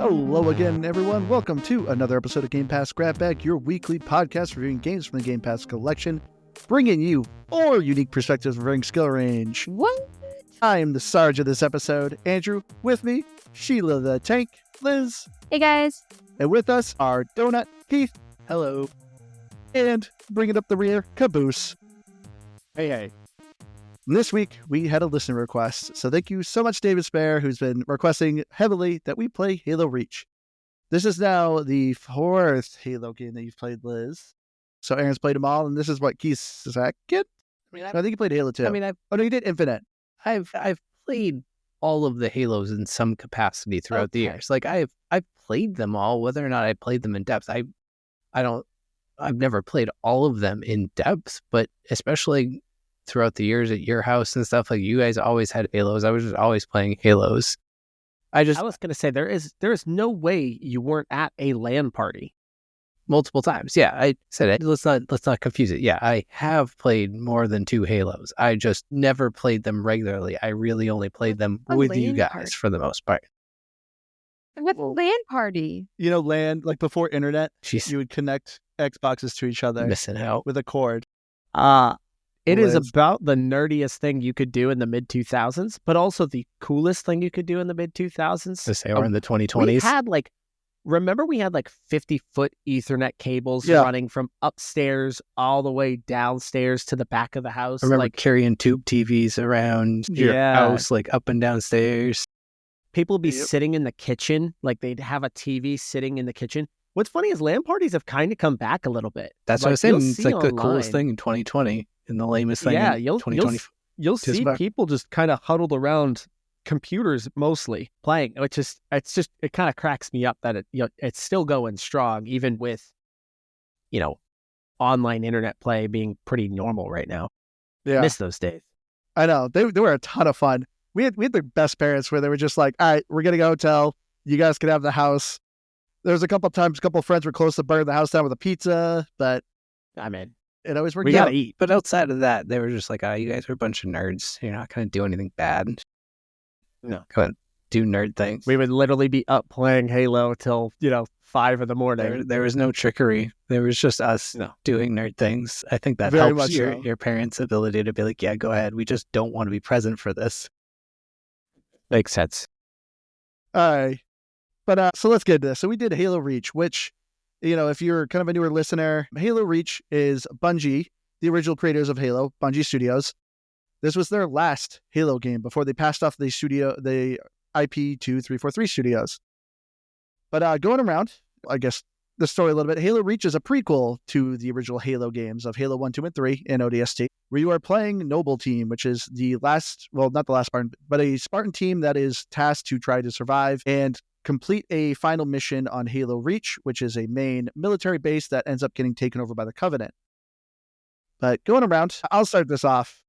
Hello again, everyone. Welcome to another episode of Game Pass Grab Bag, your weekly podcast reviewing games from the Game Pass collection, bringing you all unique perspectives of varying skill range. What? I am the Sarge of this episode, Andrew. With me, Sheila the Tank, Liz, Hey guys. and with us are Donut, Keith, hello, and bringing up the rear, Caboose. Hey. This week, we had a listener request, so thank you so much, David Spare, who's been requesting heavily that we play Halo Reach. This is now the fourth Halo game that you've played, Liz. So Aaron's played them all, and this is what Keith's second? I think you played Halo 2. Oh, no, you did Infinite. I've played all of the Halos in some capacity throughout the years. Like I've played them all, whether or not I played them in depth. I've never played all of them in depth, but especially throughout the years at your house and stuff, like you guys always had Halos. I was just always playing Halos. I was going to say there is no way you weren't at a LAN party multiple times. Yeah, I said it. Let's not confuse it. Yeah, I have played more than 2 Halos. I just never played them regularly. I really only played them with you guys for the most part. What LAN party? You know, LAN, like before internet, Jeez. you would connect Xboxes to each other Missing out with a cord. It Liz. is about the nerdiest thing you could do in the mid-2000s, but also the coolest thing you could do in the mid-2000s. to say, or in the We 2020s. had remember we had 50-foot Ethernet cables Yeah. running from upstairs all the way downstairs to the back of the house. I remember carrying tube TVs around your Yeah. house, like up and down stairs. People would be Yep. sitting in the kitchen, like they'd have a TV sitting in the kitchen. What's funny is LAN parties have kind of come back a little bit. That's what I was saying. you'll It's see like the coolest online- thing in 2020 and the lamest thing Yeah, in you'll 2020. You'll Just see about- people just kind of huddled around computers mostly playing, which is it kind of cracks me up that it's still going strong even with online internet play being pretty normal right now. Yeah, Miss those days. I know. They were a ton of fun. We had the best parents where they were just like, all right, we're getting a hotel. You guys can have the house. There was a couple of friends were close to burning the house down with a pizza, but I mean, it always worked we out. gotta eat. But outside of that, they were just like, you guys are a bunch of nerds. You're not going to do anything bad. No. Go ahead, do nerd things. We would literally be up playing Halo till 5 in the morning. There was no trickery. There was just us doing nerd things. I think that Very helps much so. your parents' ability to be like, yeah, go ahead. We just don't want to be present for this. Makes sense. All right. But so let's get into this. So we did Halo Reach, which, if you're kind of a newer listener, Halo Reach is Bungie, the original creators of Halo, Bungie Studios. This was their last Halo game before they passed off the IP to 343 Studios. But going around, I guess, the story a little bit, Halo Reach is a prequel to the original Halo games of Halo 1, 2, and 3 in ODST, where you are playing Noble Team, which is the last, well, not the last Spartan, but a Spartan team that is tasked to try to survive and complete a final mission on Halo Reach, which is a main military base that ends up getting taken over by the Covenant. But going around, I'll start this off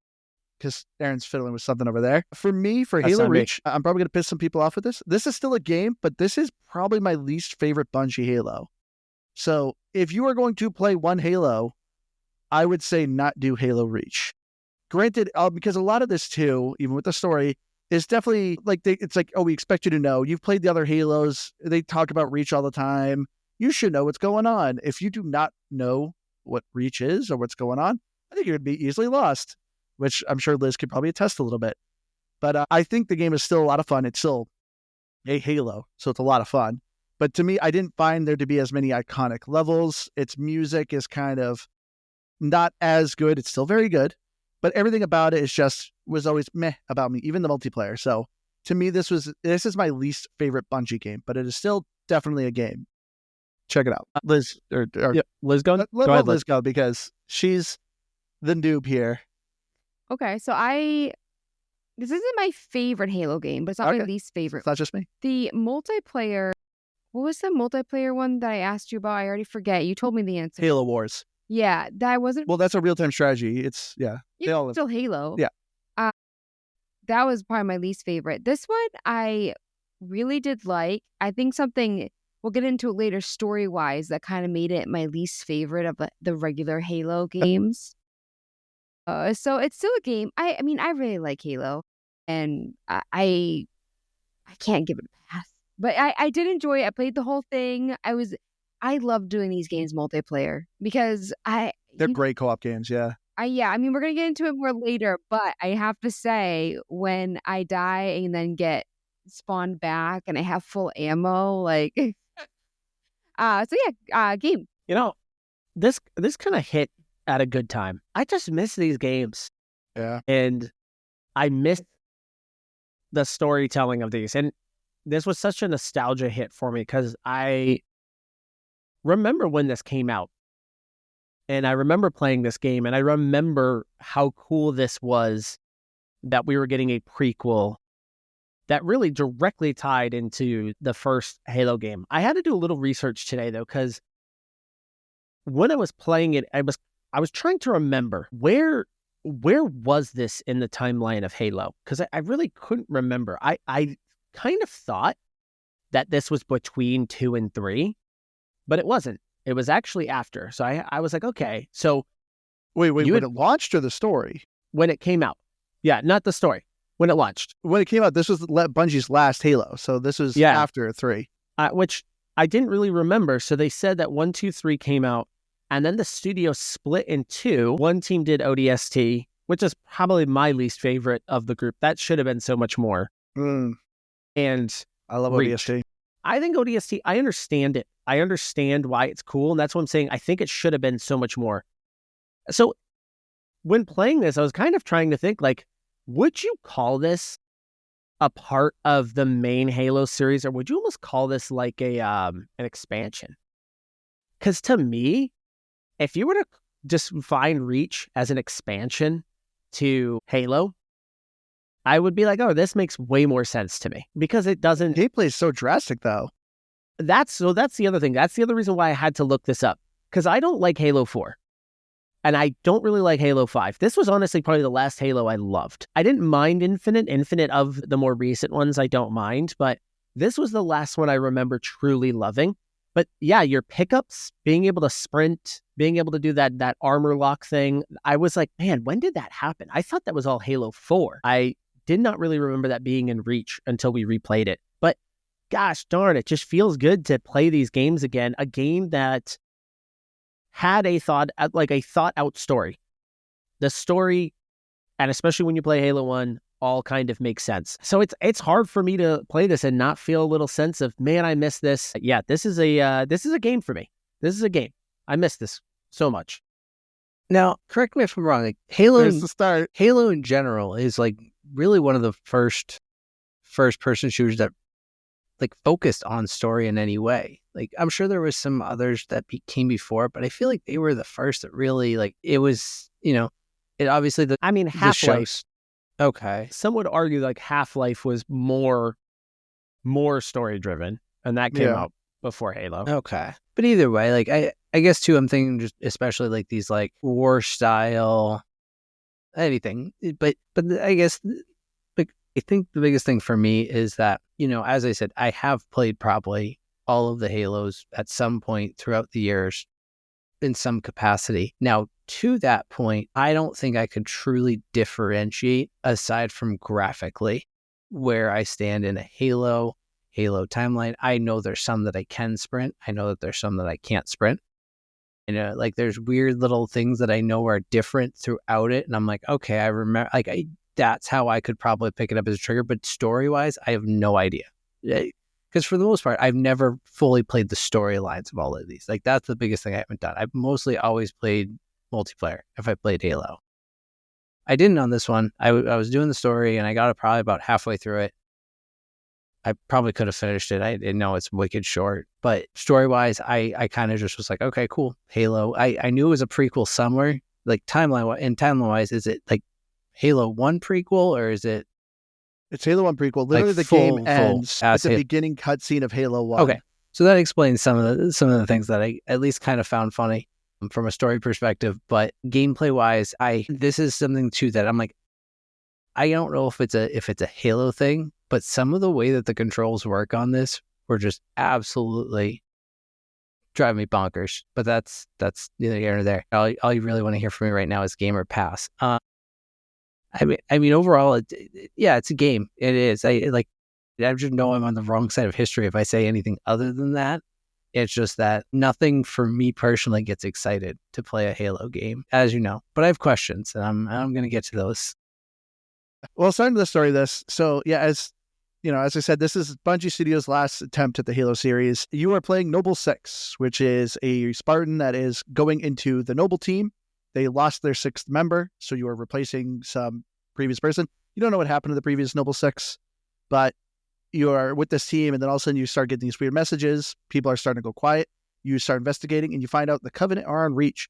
because Aaron's fiddling with something over there. For me, for That's Halo not me. Reach, I'm probably going to piss some people off with this. This is still a game, but this is probably my least favorite Bungie Halo. So if you are going to play one Halo, I would say not do Halo Reach. Granted, because a lot of this too, even with the story, is definitely it's like, oh, we expect you to know. You've played the other Halos. They talk about Reach all the time. You should know what's going on. If you do not know what Reach is or what's going on, I think you're going to be easily lost, which I'm sure Liz could probably attest a little bit. But I think the game is still a lot of fun. It's still a Halo, so it's a lot of fun. But to me, I didn't find there to be as many iconic levels. Its music is kind of not as good. It's still very good, but everything about it was always meh about me, even the multiplayer. So to me, this is my least favorite Bungie game, but it is still definitely a game. Check it out. Liz, Liz, go let ahead, Liz go because she's the noob here. Okay, so this isn't my favorite Halo game, but it's not my Okay. least favorite. It's not just me. The multiplayer. What was the multiplayer one that I asked you about? I already forget. You told me the answer. Halo Wars. Yeah, that wasn't. Well, that's a real-time strategy. It's, yeah. It's they all live. still Halo. Yeah. That was probably my least favorite. This one I really did like. I think something we'll get into it later story-wise that kind of made it my least favorite of the regular Halo games. So it's still a game. I mean, I really like Halo, and I can't give it a pass. But I did enjoy it. I played the whole thing. I love doing these games multiplayer because They're great co-op games. Yeah. I mean, we're gonna get into it more later, but I have to say, when I die and then get spawned back and I have full ammo, like, game. You know, this kind of hit at a good time. I just miss these games, Yeah. and I miss the storytelling of these. And this was such a nostalgia hit for me because I remember when this came out. And I remember playing this game, and I remember how cool this was that we were getting a prequel that really directly tied into the first Halo game. I had to do a little research today, though, because when I was playing it, I was trying to remember where was this in the timeline of Halo? Because I really couldn't remember. I kind of thought that this was between 2 and 3, but it wasn't. It was actually after. So I was like, okay. So Wait, when it launched or the story? when it came out. Yeah, not the story. When it launched. When it came out, this was Bungie's last Halo. So this was after 3. Which I didn't really remember. So they said that 1, 2, 3 came out, and then the studio split in 2. One team did ODST, which is probably my least favorite of the group. That should have been so much more. And I love Reach. ODST. I think ODST, I understand it. I understand why it's cool. And that's what I'm saying. I think it should have been so much more. So when playing this, I was kind of trying to think, like, would you call this a part of the main Halo series, or would you almost call this like an expansion? Because to me, if you were to just find Reach as an expansion to Halo, I would be like, oh, this makes way more sense to me, because it doesn't. Gameplay is so drastic, though. That's the other thing. That's the other reason why I had to look this up, because I don't like Halo 4. And I don't really like Halo 5. This was honestly probably the last Halo I loved. I didn't mind Infinite. Infinite of the more recent ones, I don't mind. But this was the last one I remember truly loving. But yeah, your pickups, being able to sprint, being able to do that armor lock thing. I was like, man, when did that happen? I thought that was all Halo 4. I did not really remember that being in Reach until we replayed it. But gosh darn, it just feels good to play these games again. A game that had a thought out story. The story, and especially when you play Halo 1, all kind of makes sense. So it's hard for me to play this and not feel a little sense of, man, I miss this. Yeah, this is a game for me. This is a game. I miss this so much. Now, correct me if I'm wrong. Like Halo, There's the start. Halo in general is like really one of the first person shooters that like focused on story in any way. Like I'm sure there was some others that came before, but I feel like they were the first that really like it was. It obviously Half-Life. Okay. Some would argue like Half-Life was more story driven, and that came out before Halo. Okay. But either way, like I guess too, I'm thinking just especially like these like war style anything. But I guess like I think the biggest thing for me is that, as I said, I have played probably all of the Halos at some point throughout the years in some capacity. Now, to that point, I don't think I could truly differentiate aside from graphically where I stand in a Halo timeline. I know there's some that I can sprint. I know that there's some that I can't sprint. Like there's weird little things that I know are different throughout it. And I'm like, okay, I remember, like that's how I could probably pick it up as a trigger. But story-wise, I have no idea. Because for the most part, I've never fully played the storylines of all of these. Like that's the biggest thing I haven't done. I've mostly always played multiplayer if I played Halo. I didn't on this one. I was doing the story and I got it probably about halfway through it. I probably could have finished it. I didn't know it's wicked short. But story-wise, I kind of just was like, okay, cool. Halo. I knew it was a prequel somewhere. Like timeline-wise, is it like Halo 1 prequel or is it? It's Halo 1 prequel. Literally, Like the full game ends at the Halo. beginning cutscene of Halo 1. Okay. So that explains some of the things that I at least kind of found funny from a story perspective. But gameplay-wise, this is something too that I'm like, I don't know if it's a Halo thing, but some of the way that the controls work on this were just absolutely driving me bonkers. But that's neither here nor there. All you really want to hear from me right now is Gamer Pass. I mean, overall, it's a game. It is. I just know I'm on the wrong side of history if I say anything other than that. It's just that nothing for me personally gets excited to play a Halo game, as you know. But I have questions, and I'm going to get to those. Well, starting to the story of this. So yeah, as I said, this is Bungie Studios' last attempt at the Halo series. You are playing Noble 6, which is a Spartan that is going into the Noble team. They lost their 6th member, so you are replacing some previous person. You don't know what happened to the previous Noble 6, but you are with this team, and then all of a sudden you start getting these weird messages. People are starting to go quiet. You start investigating, and you find out the Covenant are on Reach.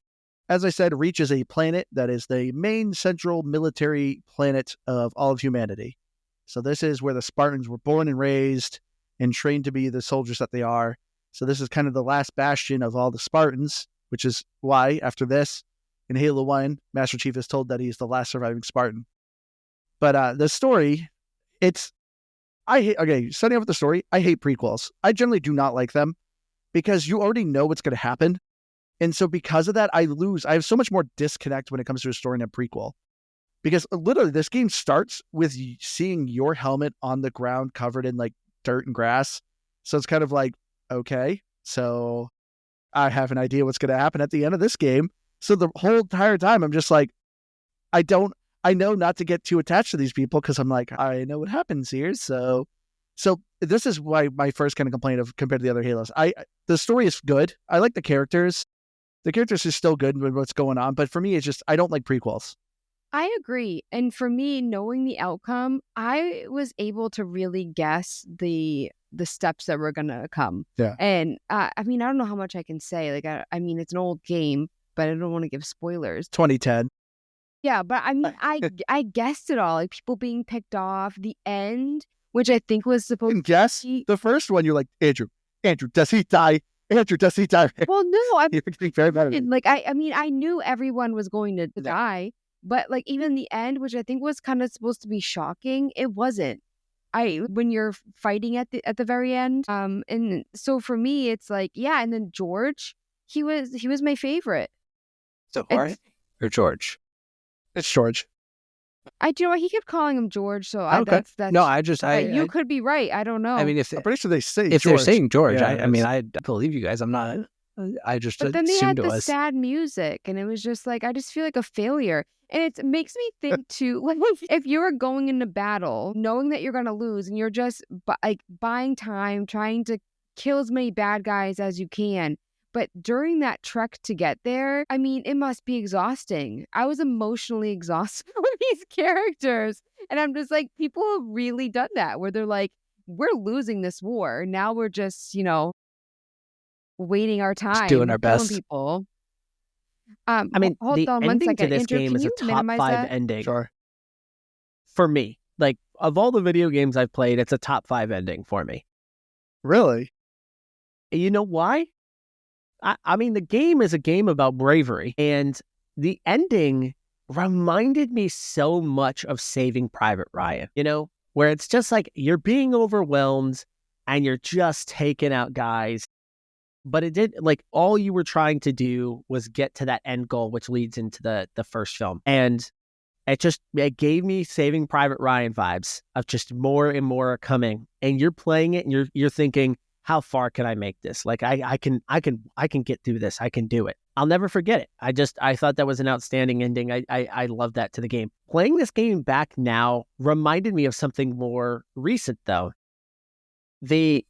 As I said, Reach is a planet that is the main central military planet of all of humanity. So this is where the Spartans were born and raised and trained to be the soldiers that they are. So this is kind of the last bastion of all the Spartans, which is why, after this, in Halo 1, Master Chief is told that he's the last surviving Spartan. But the story, starting off with the story, I hate prequels. I generally do not like them because you already know what's going to happen. And so because of that, I have so much more disconnect when it comes to a story in a prequel. Because literally, this game starts with seeing your helmet on the ground covered in like dirt and grass. So it's kind of like, okay, so I have an idea what's going to happen at the end of this game. So the whole entire time, I'm just like, I know not to get too attached to these people because I'm like, I know what happens here. So this is why my first kind of complaint of compared to the other Halos. The story is good. I like the characters. The characters are still good with what's going on. But for me, it's just, I don't like prequels. I agree. And for me, knowing the outcome, I was able to really guess the steps that were going to come. Yeah. And I don't know how much I can say. Like, it's an old game, but I don't want to give spoilers. 2010. Yeah, but I guessed it all. Like people being picked off, the end, which I think was supposed to guess be... the first one. You're like, Andrew, does he die? Andrew, does he die? Well, no, You're very bad at it. like I knew everyone was going to die, but like even the end, which I think was kind of supposed to be shocking, it wasn't. When you're fighting at the very end, and so for me, it's like, yeah, and then George, he was my favorite. So Jorge or George? It's George. He kept calling him George, so okay. that's no, you could be right. I don't know. I mean, I'm pretty sure they say if George. they're saying George, Yeah, I believe you guys. I'm not. I just but then they assumed had it the was sad music, and it was just like I just feel like a failure. And it makes me think too, like if you're going into battle, knowing that you're gonna lose, and you're just buying time, trying to kill as many bad guys as you can. But during that trek to get there, it must be exhausting. I was emotionally exhausted with these characters. And I'm just like, people have really done that where they're like, we're losing this war. Now we're just, waiting our time. Just doing our best. People. The hold on one ending second. to this Andrew, game can is a you top minimize 5 that? ending. Sure. For me, like of all the video games I've played, it's a top 5 ending for me. Really? You know why? The game is a game about bravery, and the ending reminded me so much of Saving Private Ryan, where it's just like you're being overwhelmed and you're just taking out guys. But it did, like, all you were trying to do was get to that end goal, which leads into the first film. And it gave me Saving Private Ryan vibes of just more and more coming. And you're playing it and you're thinking, how far can I make this? Like I can get through this. I can do it. I'll never forget it. I thought that was an outstanding ending. I love that to the game. Playing this game back now reminded me of something more recent though. The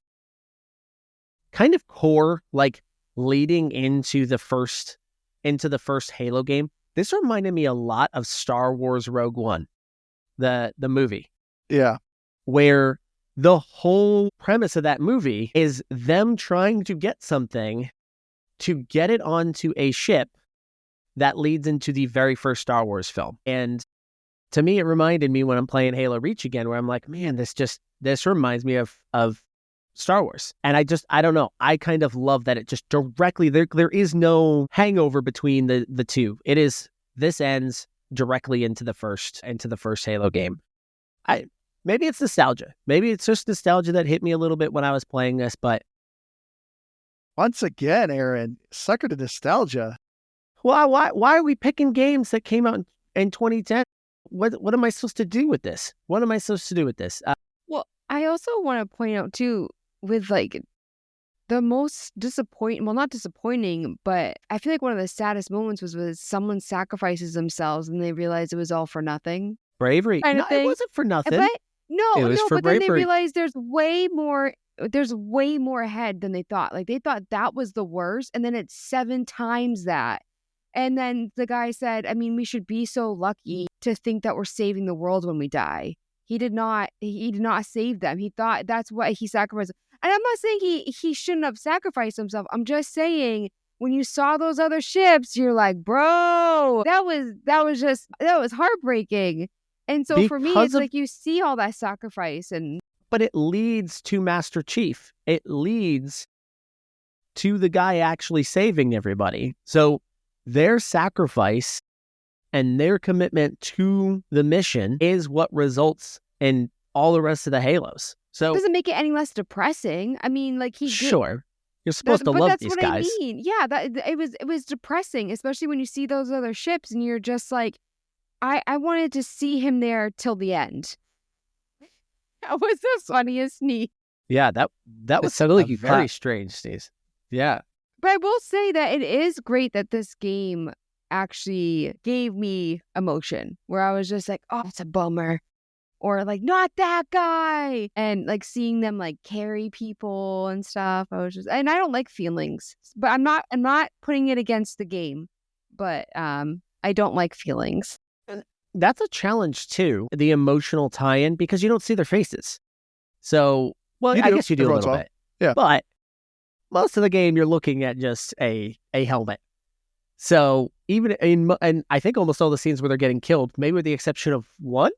kind of core, like leading into the first Halo game. This reminded me a lot of Star Wars Rogue One, the movie. Yeah. Where the whole premise of that movie is them trying to get something to get it onto a ship that leads into the very first Star Wars film. And to me, it reminded me when I'm playing Halo Reach again, where I'm like, man, this reminds me of Star Wars. And I don't know. I kind of love that it just directly, there is no hangover between the two. This ends directly into the first Halo game. Maybe it's nostalgia. Maybe it's just nostalgia that hit me a little bit when I was playing this, but... Once again, Aaron, sucker to nostalgia. Well, why are we picking games that came out in 2010? What am I supposed to do with this? What am I supposed to do with this? Well, I also want to point out too, with like the most not disappointing, but I feel like one of the saddest moments was someone sacrifices themselves and they realize it was all for nothing. Bravery. Kind No, of it thing. wasn't for nothing. But no, It was for but then they bravery. realize there's way more ahead than they thought. Like they thought that was the worst, and then it's 7 times that. And then the guy said, I mean, we should be so lucky to think that we're saving the world when we die. He did not save them. He thought that's what he sacrificed. And I'm not saying he shouldn't have sacrificed himself. I'm just saying when you saw those other ships, you're like, bro, that was heartbreaking. And so for me, it's like you see all that sacrifice but it leads to Master Chief. It leads to the guy actually saving everybody. So their sacrifice and their commitment to the mission is what results in all the rest of the Halos. So doesn't make it any less depressing. I mean, like sure, you're supposed to love these guys. I mean. Yeah, it was depressing, especially when you see those other ships and you're just like, I wanted to see him there till the end. That was the funniest sneak. Yeah, that was sounded like you very clapped. strange, Steve. Yeah. But I will say that it is great that this game actually gave me emotion, where I was just like, oh, it's a bummer. Or like, not that guy. And like seeing them like carry people and stuff. And I don't like feelings, but I'm not putting it against the game, but I don't like feelings. That's a challenge too, the emotional tie-in, because you don't see their faces. So, well, I guess you do a little bit. Yeah. But most of the game, you're looking at just a helmet. So even and I think almost all the scenes where they're getting killed, maybe with the exception of one,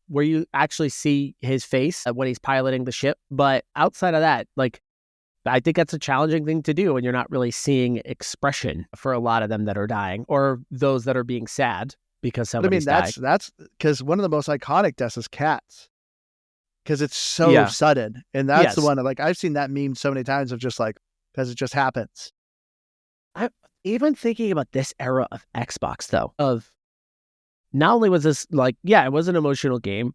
where you actually see his face when he's piloting the ship. But outside of that, like, I think that's a challenging thing to do when you're not really seeing expression for a lot of them that are dying, or those that are being sad because somebody's died. That's because one of the most iconic deaths is Cats, because it's so sudden, and that's the one that, like, I've seen that meme so many times of just like, because it just happens. I'm even thinking about this era of Xbox though, of not only was this like, yeah, it was an emotional game,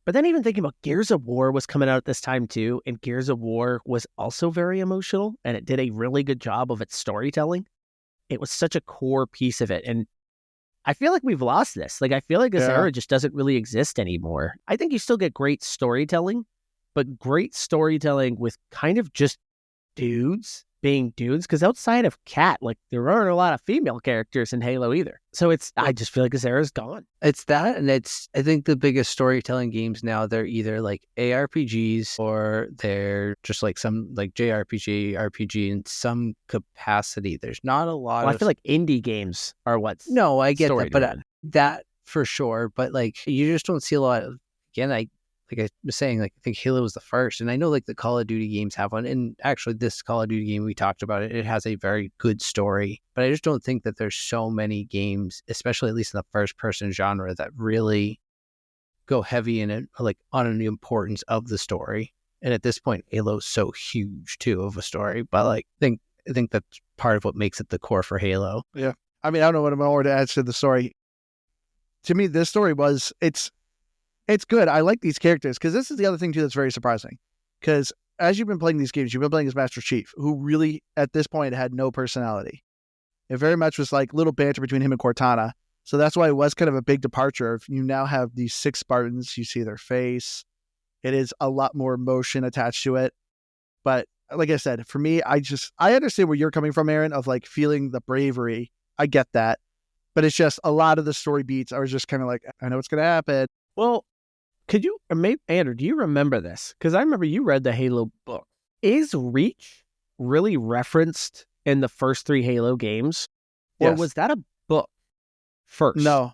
but then even thinking about Gears of War was coming out at this time too, and Gears of War was also very emotional, and it did a really good job of its storytelling. It was such a core piece of it, and I feel like we've lost this. Like, I feel like this era just doesn't really exist anymore. I think you still get great storytelling, but great storytelling with kind of just dudes being dudes. Because outside of Cat, like, there aren't a lot of female characters in Halo either. So I just feel like this era's gone. It's that, and I think the biggest storytelling games now, they're either like ARPGs or they're just like some like JRPG, RPG in some capacity. There's not a lot of... I feel like indie games are what's... No, I get that, but that for sure. But like, you just don't see a lot of... Again, like I was saying, like, I think Halo was the first, and I know like the Call of Duty games have one, and actually this Call of Duty game we talked about, it has a very good story, but I just don't think that there's so many games, especially at least in the first person genre, that really go heavy in it, like on the importance of the story. And at this point, Halo's so huge too of a story, but like I think that's part of what makes it the core for Halo. Yeah, I mean, I don't know what more to add to the story. To me, this story it's good. I like these characters, because this is the other thing too that's very surprising. Because as you've been playing these games, you've been playing as Master Chief, who really at this point had no personality. It very much was like little banter between him and Cortana. So that's why it was kind of a big departure. If you now have these 6 Spartans, you see their face. It is a lot more emotion attached to it. But like I said, for me, I understand where you're coming from, Aaron, of like feeling the bravery. I get that. But it's just a lot of the story beats, I was just kind of like, I know what's going to happen. Well, could you, maybe, Andrew, do you remember this? Because I remember you read the Halo book. Is Reach really referenced in the first 3 Halo games? Or was that a book first? No.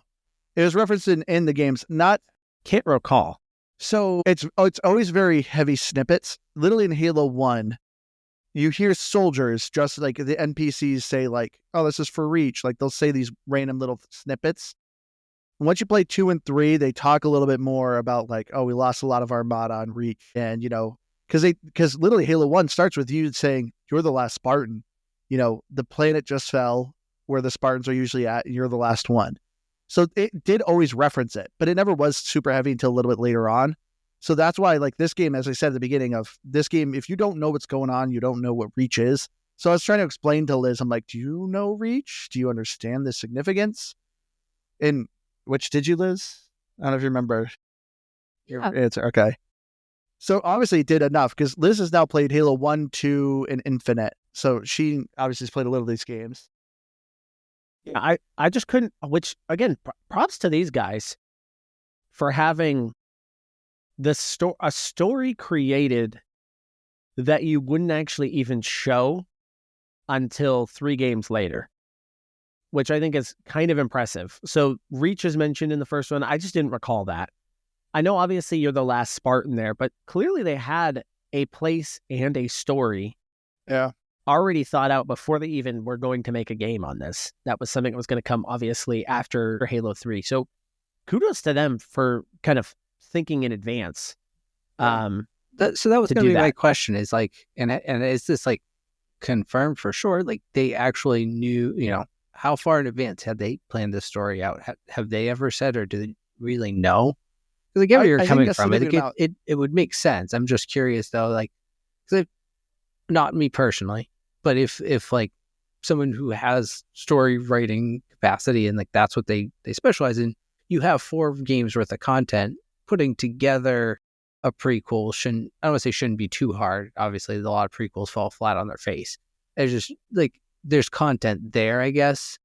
It was referenced in the games. Can't recall. So it's always very heavy snippets. Literally in Halo 1, you hear soldiers, just like the NPCs say like, oh, this is for Reach. Like they'll say these random little snippets. Once you play 2 and 3, they talk a little bit more about like, oh, we lost a lot of Armada on Reach. And, you know, because literally Halo 1 starts with you saying, you're the last Spartan. You know, the planet just fell where the Spartans are usually at, and you're the last one. So it did always reference it, but it never was super heavy until a little bit later on. So that's why, like, this game, as I said at the beginning of this game, if you don't know what's going on, you don't know what Reach is. So I was trying to explain to Liz, I'm like, do you know Reach? Do you understand the significance? And which did you, Liz? I don't know if you remember your answer. Okay. So obviously it did enough because Liz has now played Halo 1, 2, and Infinite. So she obviously has played a little of these games. Yeah, I just couldn't, which again, props to these guys for having a story created that you wouldn't actually even show until 3 games later, which I think is kind of impressive. So Reach is mentioned in the first one. I just didn't recall that. I know obviously you're the last Spartan there, but clearly they had a place and a story already thought out before they even were going to make a game on this. That was something that was going to come obviously after Halo 3. So kudos to them for kind of thinking in advance. So that was going to be my question is like, and is this like confirmed for sure? Like they actually knew, how far in advance had they planned this story out? Have they ever said, or do they really know? Because I get where you're coming from. It would make sense. I'm just curious though, like, because not me personally, but if like someone who has story writing capacity and like that's what they specialize in, you have 4 games worth of content. Putting together a prequel I don't want to say shouldn't be too hard. Obviously, a lot of prequels fall flat on their face. It's just like there's content there, I guess,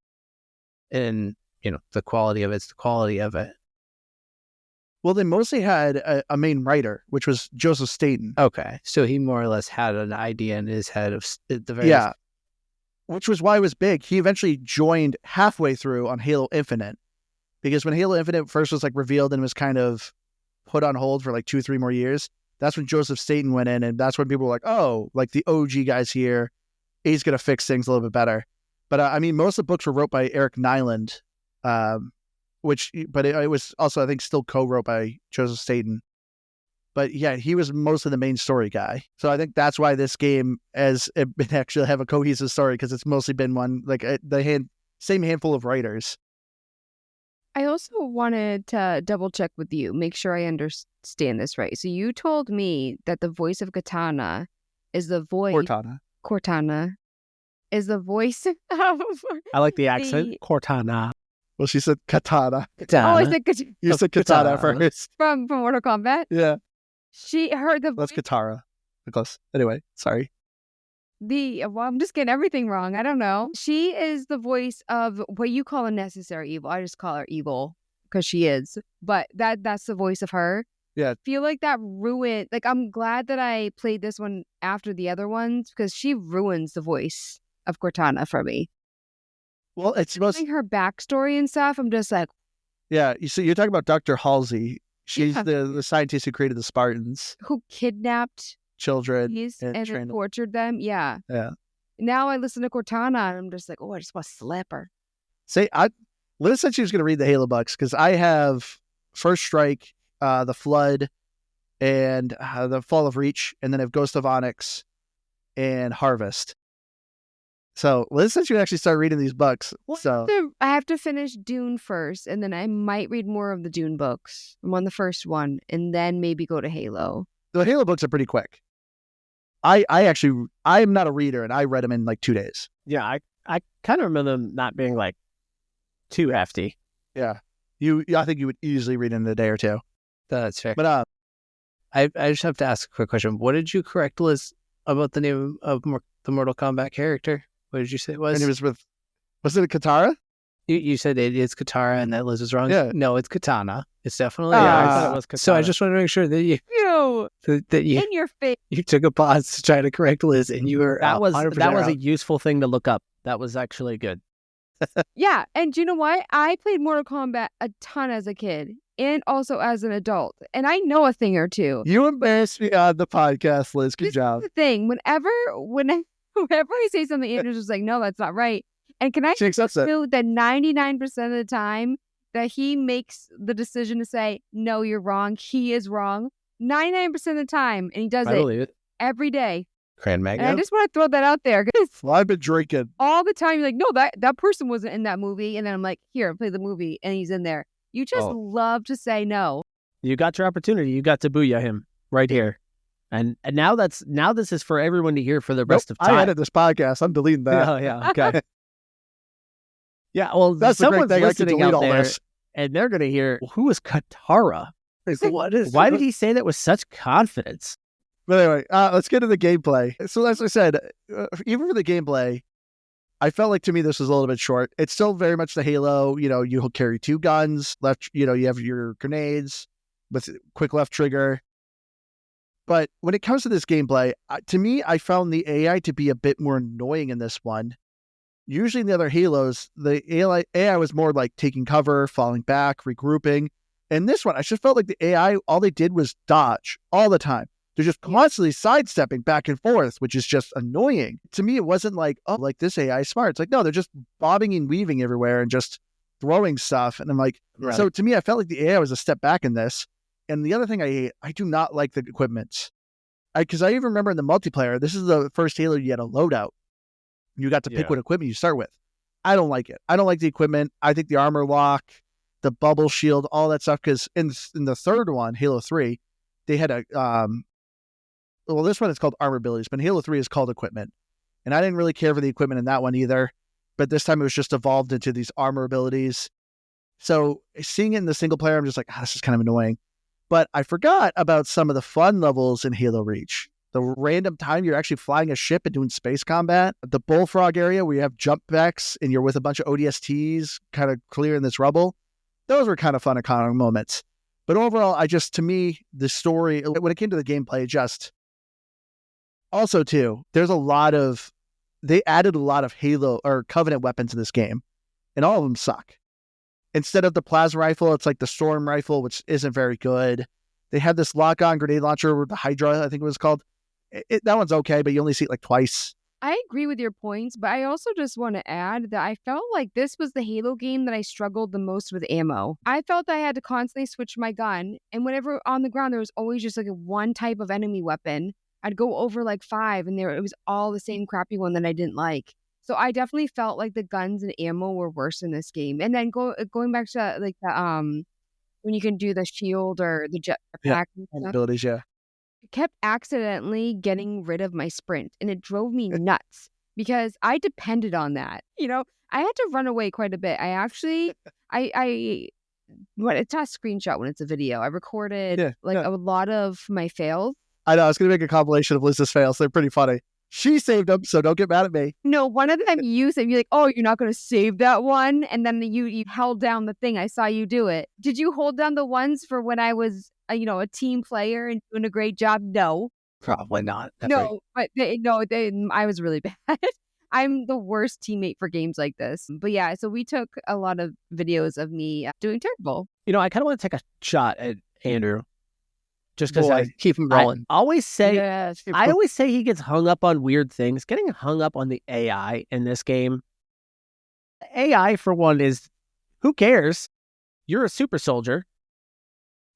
and the quality of it's the quality of it. Well, they mostly had a main writer, which was Joseph Staten. Okay, so he more or less had an idea in his head of the very which was why it was big. He eventually joined halfway through on Halo Infinite, because when Halo Infinite first was like revealed and was kind of put on hold for like 2-3 more years, that's when Joseph Staten went in, and that's when people were like, oh, like the OG guy's here, he's gonna fix things a little bit better. But I mean, most of the books were wrote by Eric Nyland, but it was also, I think, still co-wrote by Joseph Staten. But yeah, he was mostly the main story guy. So I think that's why this game has been actually have a cohesive story, because it's mostly been one, like same handful of writers. I also wanted to double check with you, make sure I understand this right. So you told me that the voice of Cortana is the voice... Cortana is the voice of... I like the accent. Cortana. Well, she said Katana. Oh, I said Katana. You said Katana first. From Mortal Kombat? Yeah. She heard the voice... That's Katara. Close. Anyway, sorry. I'm just getting everything wrong. I don't know. She is the voice of what you call a necessary evil. I just call her evil because she is. But that's the voice of her. Yeah. I feel like that ruined... Like, I'm glad that I played this one after the other ones, because she ruins the voice of Cortana for me. Well, it's most... her backstory and stuff, I'm just like... Yeah, you see, you're talking about Dr. Halsey. She's the scientist who created the Spartans. Who kidnapped children and then tortured them. Yeah. Yeah. Now I listen to Cortana and I'm just like, oh, I just want to slap her. Liz said she was going to read the Halo books, because I have First Strike, The Flood, and The Fall of Reach, and then I have Ghost of Onyx and Harvest. So Liz said she would actually start reading these books. So I have to finish Dune first, and then I might read more of the Dune books. I'm on the first one, and then maybe go to Halo. The Halo books are pretty quick. I'm not a reader, and I read them in like 2 days. Yeah, I kind of remember them not being like too hefty. Yeah, I think you would easily read in a day or 2. That's fair. But I just have to ask a quick question. What did you correct, Liz, about the name of the Mortal Kombat character? What did you say it was? And it was it Katara? You said it is Katara and that Liz is wrong? Yeah. No, it's Katana. It's definitely... I thought it was Katana. So I just want to make sure that you in your face. You took a pause to try to correct Liz, and you were that was out. a useful thing to look up. That was actually good. Yeah, and you know what? I played Mortal Kombat a ton as a kid and also as an adult, and I know a thing or two. You embarrassed me on the podcast, Liz. Good job. This is the thing. Whenever I say something, Andrew's just like, no, that's not right. And can I She accepts it. feel that 99% of the time that he makes the decision to say, no, you're wrong, he is wrong, 99% of the time, and he does it every day. Cran Magnet. And I just want to throw that out there, because Well, I've been drinking. all the time you're like, no, that person wasn't in that movie. And then I'm like, here, play the movie. And he's in there. You just love to say no. You got your opportunity. You got to booyah him right here. And now this is for everyone to hear for the rest of time. I edit this podcast. I'm deleting that. Yeah, okay. Yeah, well, That's the great someone's thing. I can listening delete out all there, this. and they're going to hear, who is Katara? Why did he say that with such confidence? But anyway, let's get to the gameplay. So as I said, even for the gameplay, I felt like to me this was a little bit short. It's still very much the Halo. You carry 2 guns, left. You have your grenades with quick left trigger. But when it comes to this gameplay, to me, I found the AI to be a bit more annoying in this one. Usually in the other Halos, the AI was more like taking cover, falling back, regrouping. In this one, I just felt like the AI, all they did was dodge all the time. They're just constantly sidestepping back and forth, which is just annoying. To me, it wasn't like, oh, like this AI is smart. It's like, no, they're just bobbing and weaving everywhere and just throwing stuff. And I'm like, Right. So to me, I felt like the AI was a step back in this. And the other thing I hate, I do not like the equipment. Because I even remember in the multiplayer, this is the first Halo you had a loadout. You got to pick what equipment you start with. I don't like it. I don't like the equipment. I think the armor lock, the bubble shield, all that stuff. Because in the third one, Halo 3, they had a well, this one is called armor abilities, but Halo 3 is called equipment. And I didn't really care for the equipment in that one either. But this time it was just evolved into these armor abilities. So seeing it in the single player, I'm just like, this is kind of annoying. But I forgot about some of the fun levels in Halo Reach. The random time you're actually flying a ship and doing space combat. The Bullfrog area where you have jump backs and you're with a bunch of ODSTs kind of clearing this rubble. Those were kind of fun economic moments. But overall, to me, the story, when it came to the gameplay, also too, they added a lot of Halo or Covenant weapons in this game. And all of them suck. Instead of the plasma rifle, it's like the storm rifle, which isn't very good. They had this lock-on grenade launcher with the Hydra, I think it was called. That one's okay, but you only see it like twice. I agree with your points, but I also just want to add that I felt like this was the Halo game that I struggled the most with ammo. I felt I had to constantly switch my gun, and whenever on the ground, there was always just like one type of enemy weapon. I'd go over like 5, and it was all the same crappy one that I didn't like. So I definitely felt like the guns and ammo were worse in this game. And then going back to like the when you can do the shield or the jetpack and stuff, Abilities, yeah. I kept accidentally getting rid of my sprint, and it drove me nuts because I depended on that. I had to run away quite a bit. I actually, it's not a screenshot when it's a video. I recorded a lot of my fails. I know. I was going to make a compilation of Liz's fails. They're pretty funny. She saved them, so don't get mad at me. No, one of them you said, you're like, oh, you're not going to save that one? And then you held down the thing. I saw you do it. Did you hold down the ones for when I was, a team player and doing a great job? No. Probably not. No, but I was really bad. I'm the worst teammate for games like this. But yeah, so we took a lot of videos of me doing terrible. I kind of want to take a shot at Andrew. Just because I keep him rolling. I always say he gets hung up on weird things. Getting hung up on the AI in this game. AI, for one, is who cares? You're a super soldier.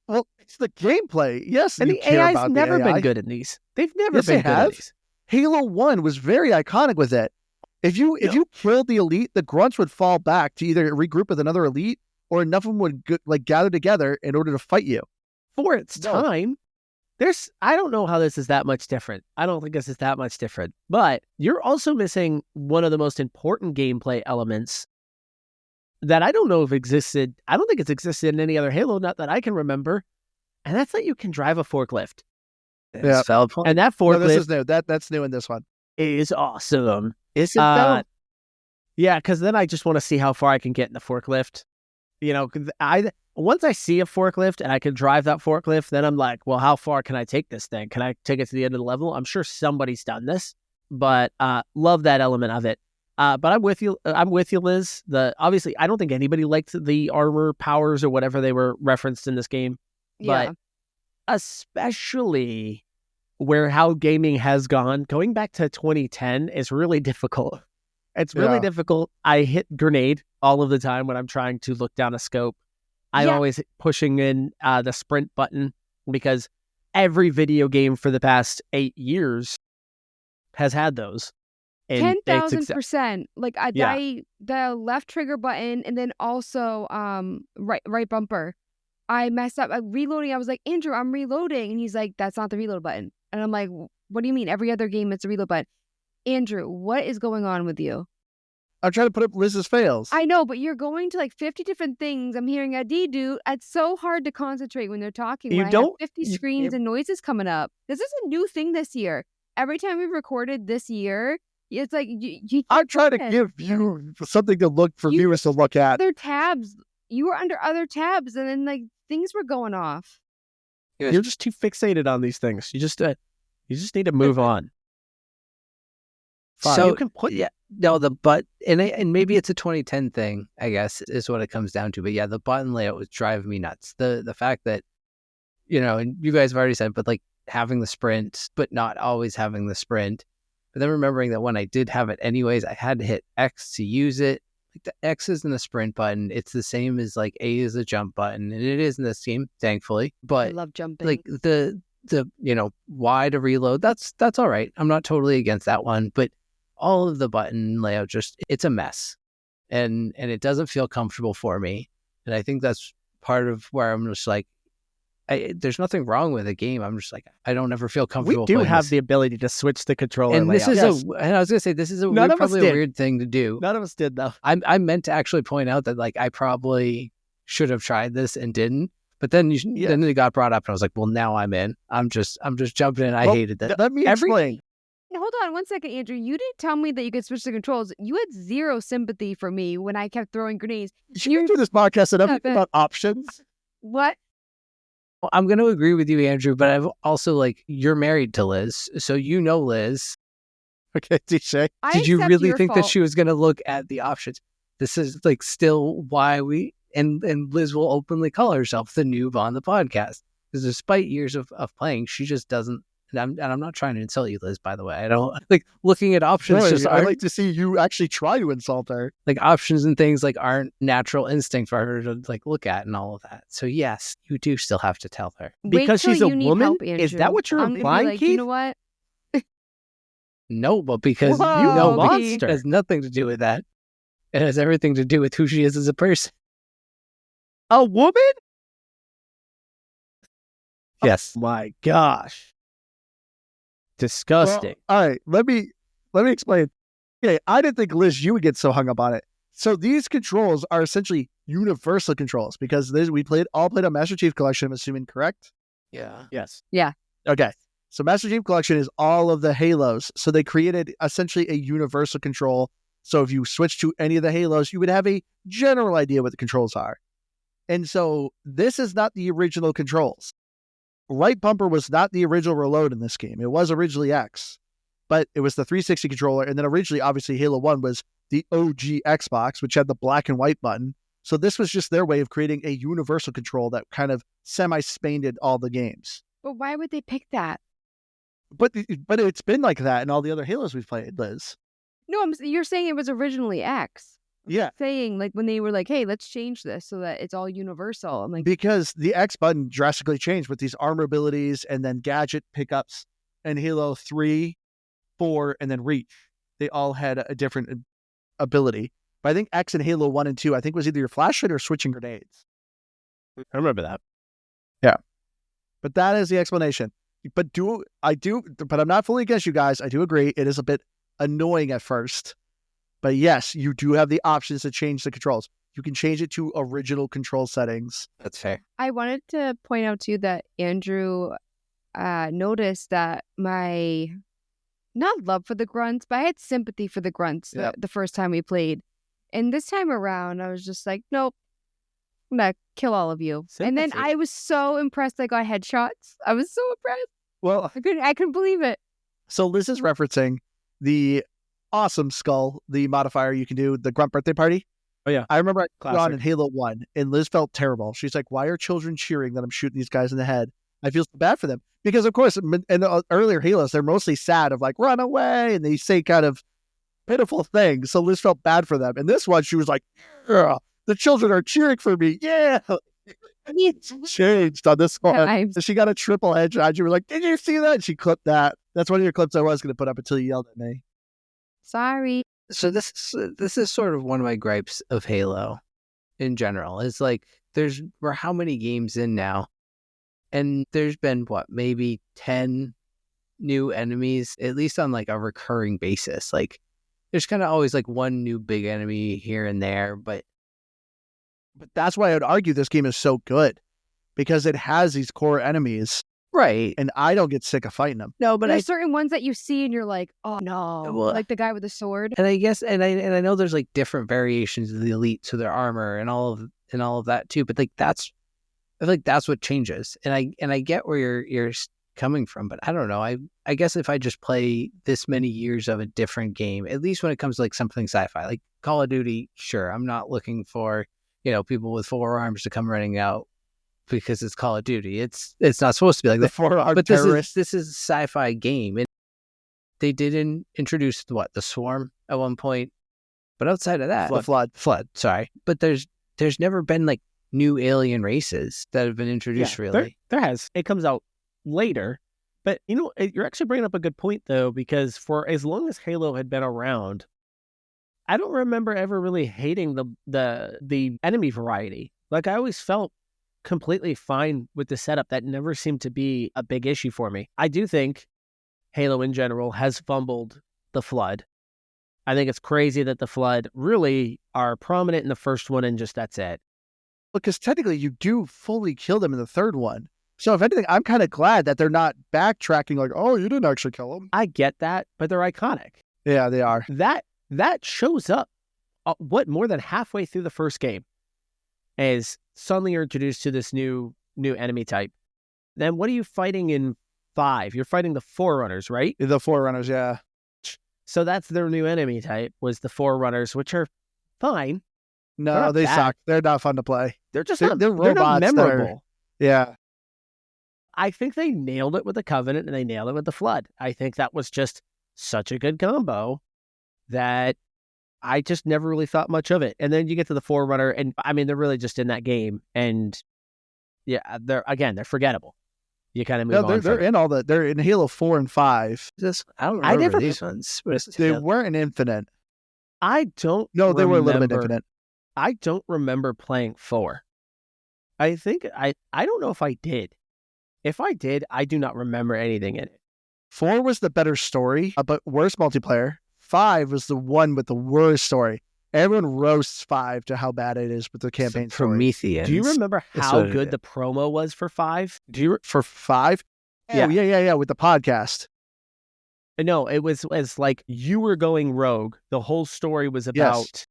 Well, it's the gameplay. Yes, and the AI's never been good in these. They've never been good at these. Halo 1 was very iconic with it. If you killed the elite, the grunts would fall back to either regroup with another elite or enough of them would gather together in order to fight you. For its time, I don't know how this is that much different. I don't think this is that much different. But you're also missing one of the most important gameplay elements that I don't know if existed. I don't think it's existed in any other Halo, not that I can remember. And that's that you can drive a forklift. Yeah. Valid point. And that forklift this is new. That's new in this one. Is awesome. Is it though? Yeah, because then I just want to see how far I can get in the forklift. Once I see a forklift and I can drive that forklift, then I'm like, well, how far can I take this thing? Can I take it to the end of the level? I'm sure somebody's done this, but love that element of it. But I'm with you. Liz. Obviously, I don't think anybody liked the armor powers or whatever they were referenced in this game. Yeah. But especially how gaming has gone, going back to 2010 is really difficult. It's really difficult. I hit grenade all of the time when I'm trying to look down a scope. I'm always pushing in the sprint button because every video game for the past 8 years has had those. 10,000%. Like the left trigger button and then also right bumper. I messed up. I'm reloading. I was like, Andrew, I'm reloading. And he's like, that's not the reload button. And I'm like, what do you mean? Every other game, it's a reload button. Andrew, what is going on with you? I'm trying to put up Liz's fails. I know, but you're going to like 50 different things. I'm hearing a do. It's so hard to concentrate when they're talking. You When I don't- have 50 screens and noises coming up. This is a new thing this year. Every time we've recorded this year, it's like I'm trying to can't. give you something to look for viewers to look at. Other tabs. You were under other tabs, and then like things were going off. You're just too fixated on these things. You just need to move on. Fine. So You can put and maybe it's a 2010 thing, I guess, is what it comes down to. But yeah, the button layout was driving me nuts. The fact that, and you guys have already said, but like having the sprint, but not always having the sprint. But then remembering that when I did have it anyways, I had to hit X to use it. Like the X isn't a sprint button. It's the same as like A is a jump button. And it is in this game, thankfully. I But love jumping. like the Y to reload, that's all right. I'm not totally against that one. But all of the button layout, it's a mess. And it doesn't feel comfortable for me. And I think that's part of where I'm just like, there's nothing wrong with the game. I'm just like, I don't ever feel comfortable. We do playing have this. the ability to switch the controller And this layout. is and I was gonna say this is None of us probably a did. weird thing to do. None of us did though. I meant to actually point out that like I probably should have tried this and didn't. But then then it got brought up and I was like, well, now I'm in. I'm just jumping in. I Well, hated that. Let me explain. Hold on 1 second, Andrew. You didn't tell me that you could switch the controls. You had zero sympathy for me when I kept throwing grenades. You do this podcast and everything bad. about options. What? I'm going to agree with you, Andrew, but I've also like, you're married to Liz. So Liz. Okay, DJ. I Did you accept really your think that fault. she was going to look at the options? This is like still why and Liz will openly call herself the noob on the podcast. Because despite years of playing, she just doesn't. And I'm not trying to insult you, Liz, by the way. I don't like looking at options. Really, I'd like to see you actually try to insult her. Like options and things like aren't natural instinct for her to like look at and all of that. So yes, you do still have to tell her. Wait Because till she's a you need woman? help, Is that Andrew. what you're I'm gonna be implying, like, Keith? You know what? No, but because Whoa, you know Keith. monster. it has nothing to do with that. It has everything to do with who she is as a person. A woman? Yes. My gosh. Disgusting. Well, all right, let me explain. Okay, I didn't think, Liz, you would get so hung up on it. So these controls are essentially universal controls because we all played on Master Chief Collection, I'm assuming, correct? Yeah. Yes. Okay. So Master Chief Collection is all of the Halos. So they created essentially a universal control. So if you switch to any of the Halos, you would have a general idea what the controls are. And so this is not the original controls. Right bumper was not the original reload in this game. It was originally X, but it was the 360 controller. And then originally, obviously, Halo 1 was the OG Xbox, which had the black and white button. So this was just their way of creating a universal control that kind of semi-spained all the games. But why would they pick that? But it's been like that in all the other Halos we've played, Liz. No, you're saying it was originally X. Yeah. Saying like when they were like, hey, let's change this so that it's all universal. I'm like, Because the X button drastically changed with these armor abilities and then gadget pickups and Halo 3, 4, and then Reach. They all had a different ability. But I think X and Halo 1 and 2, I think was either your flashlight or switching grenades. I remember that. But that is the explanation. But I'm not fully against you guys. I do agree. It is a bit annoying at first. But yes, you do have the options to change the controls. You can change it to original control settings. That's fair. I wanted to point out too that Andrew noticed that my not love for the grunts, but I had sympathy for the grunts the first time we played. And this time around, I was just like, nope, I'm gonna kill all of you. And then Sympathy. I was so impressed I got headshots. I was so impressed. Well, I couldn't believe it. so Liz is referencing the awesome skull, the modifier you can do, the grunt birthday party. Oh, yeah. I remember I put on Classic. in Halo 1 and Liz felt terrible. She's like, why are children cheering that I'm shooting these guys in the head? I feel so bad for them. Because, of course, in the earlier Halos, they're mostly sad of like, run away. And they say kind of pitiful things. So Liz felt bad for them. And this one, she was like, yeah, the children are cheering for me. Yeah. It's changed on this one. So she got a triple headshot. You were like, did you see that? And she clipped that. That's one of your clips I was going to put up until you yelled at me. Sorry. So this is sort of one of my gripes of Halo in general. It's like we're how many games in now? And there's been maybe 10 new enemies, at least on like a recurring basis. Like there's kind of always like one new big enemy here and there, but that's why I would argue this game is so good, because it has these core enemies, right. and I don't get sick of fighting them. No, but there's certain ones that you see and you're like, oh no, Well, like the guy with the sword. And I guess, and I know there's like different variations of the elite to their armor and all of that too. But like I feel like that's what changes. And I get where you're coming from, but I don't know. I guess if I just play this many years of a different game, at least when it comes to like something sci-fi, like Call of Duty, sure, I'm not looking for, people with 4 arms to come running out because it's Call of Duty. It's not supposed to be like The that. 4-armed But terrorists. this is a sci-fi game, and they didn't introduce the Swarm at one point, but outside of that, The Flood. Sorry, but there's never been like new alien races that have been introduced. Really, there has. It comes out later, but you're actually bringing up a good point though, because for as long as Halo had been around, I don't remember ever really hating the enemy variety. Like I always felt completely fine with the setup. That never seemed to be a big issue for me. I do think Halo in general has fumbled the Flood. I think it's crazy that the Flood really are prominent in the first one and just that's it. Because technically you do fully kill them in the third one. So if anything, I'm kind of glad that they're not backtracking like, oh, you didn't actually kill them. I get that, but they're iconic. Yeah, they are. That shows up more than halfway through the first game as suddenly you're introduced to this new enemy type. Then what are you fighting in 5? You're fighting the Forerunners, right? The Forerunners, yeah. So that's their new enemy type, was the Forerunners, which are fine. No, they suck. They're not fun to play. They're just they're robots. They're not memorable. Yeah. I think they nailed it with the Covenant and they nailed it with the Flood. I think that was just such a good combo that I just never really thought much of it. And then you get to the Forerunner, and I mean, they're really just in that game. And yeah, they're forgettable. You kind of move on. They're in Halo 4 and 5. I don't remember these ones. They weren't Infinite. I don't. No, they were a little bit Infinite. I don't remember playing 4. I think I don't know if I did. If I did, I do not remember anything in it. 4 was the better story, but worse multiplayer. 5 was the one with the worst story. Everyone roasts 5 to how bad it is with the campaign story. Prometheans. Do you remember how good the promo was for 5? For 5? Yeah. Oh, yeah, with the podcast. No, it was as like you were going rogue. The whole story was about... Yes.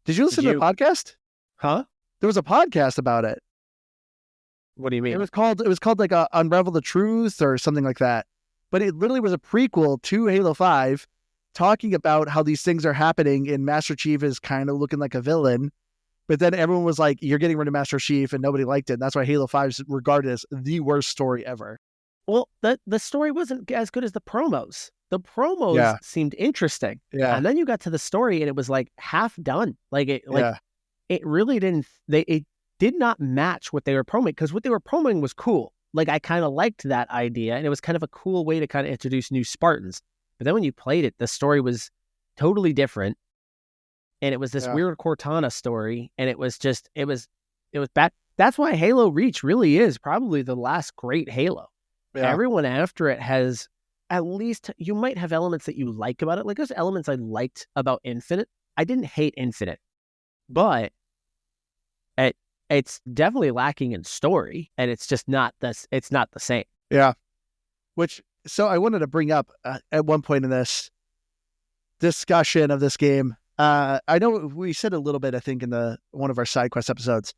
Did you listen to the podcast? Huh? There was a podcast about it. What do you mean? It was called like Unravel the Truth or something like that. But it literally was a prequel to Halo 5 talking about how these things are happening, and Master Chief is kind of looking like a villain. But then everyone was like, you're getting rid of Master Chief, and nobody liked it. And that's why Halo 5 is regarded as the worst story ever. Well, the story wasn't as good as the promos. The promos seemed interesting. Yeah. And then you got to the story and it was like half done. It really didn't, it did not match what they were promoting, because what they were promoting was cool. Like I kind of liked that idea, and it was kind of a cool way to kind of introduce new Spartans. But then when you played it, the story was totally different. And it was this weird Cortana story. And it was bad. That's why Halo Reach really is probably the last great Halo. Yeah. Everyone after it has, at least, you might have elements that you like about it. Like there's elements I liked about Infinite. I didn't hate Infinite, but it's definitely lacking in story, and it's just not it's not the same. Yeah. So I wanted to bring up at one point in this discussion of this game. I know we said a little bit, I think, in one of our side quest episodes,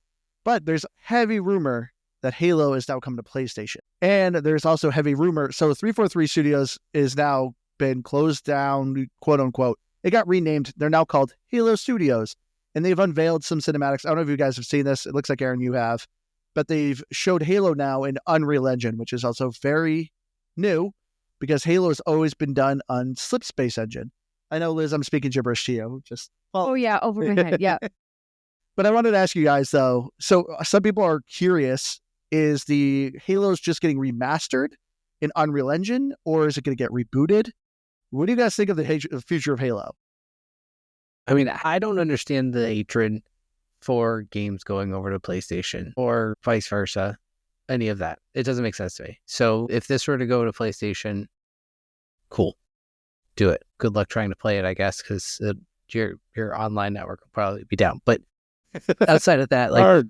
but there's heavy rumor that Halo is now coming to PlayStation. And there's also heavy rumor. So 343 Studios is now been closed down, quote unquote. It got renamed. They're now called Halo Studios. And they've unveiled some cinematics. I don't know if you guys have seen this. It looks like, Aaron, you have. But they've showed Halo now in Unreal Engine, which is also very new, because Halo has always been done on Slipspace Engine. I know, Liz, I'm speaking gibberish to you. Oh, yeah, over my head, yeah. But I wanted to ask you guys, though. So some people are curious, is the Halo's just getting remastered in Unreal Engine, or is it going to get rebooted? What do you guys think of the future of Halo? I mean, I don't understand the hatred for games going over to PlayStation or vice versa, any of that. It doesn't make sense to me. So if this were to go to PlayStation, cool. Do it. Good luck trying to play it, I guess, because your online network will probably be down. But outside of that, like,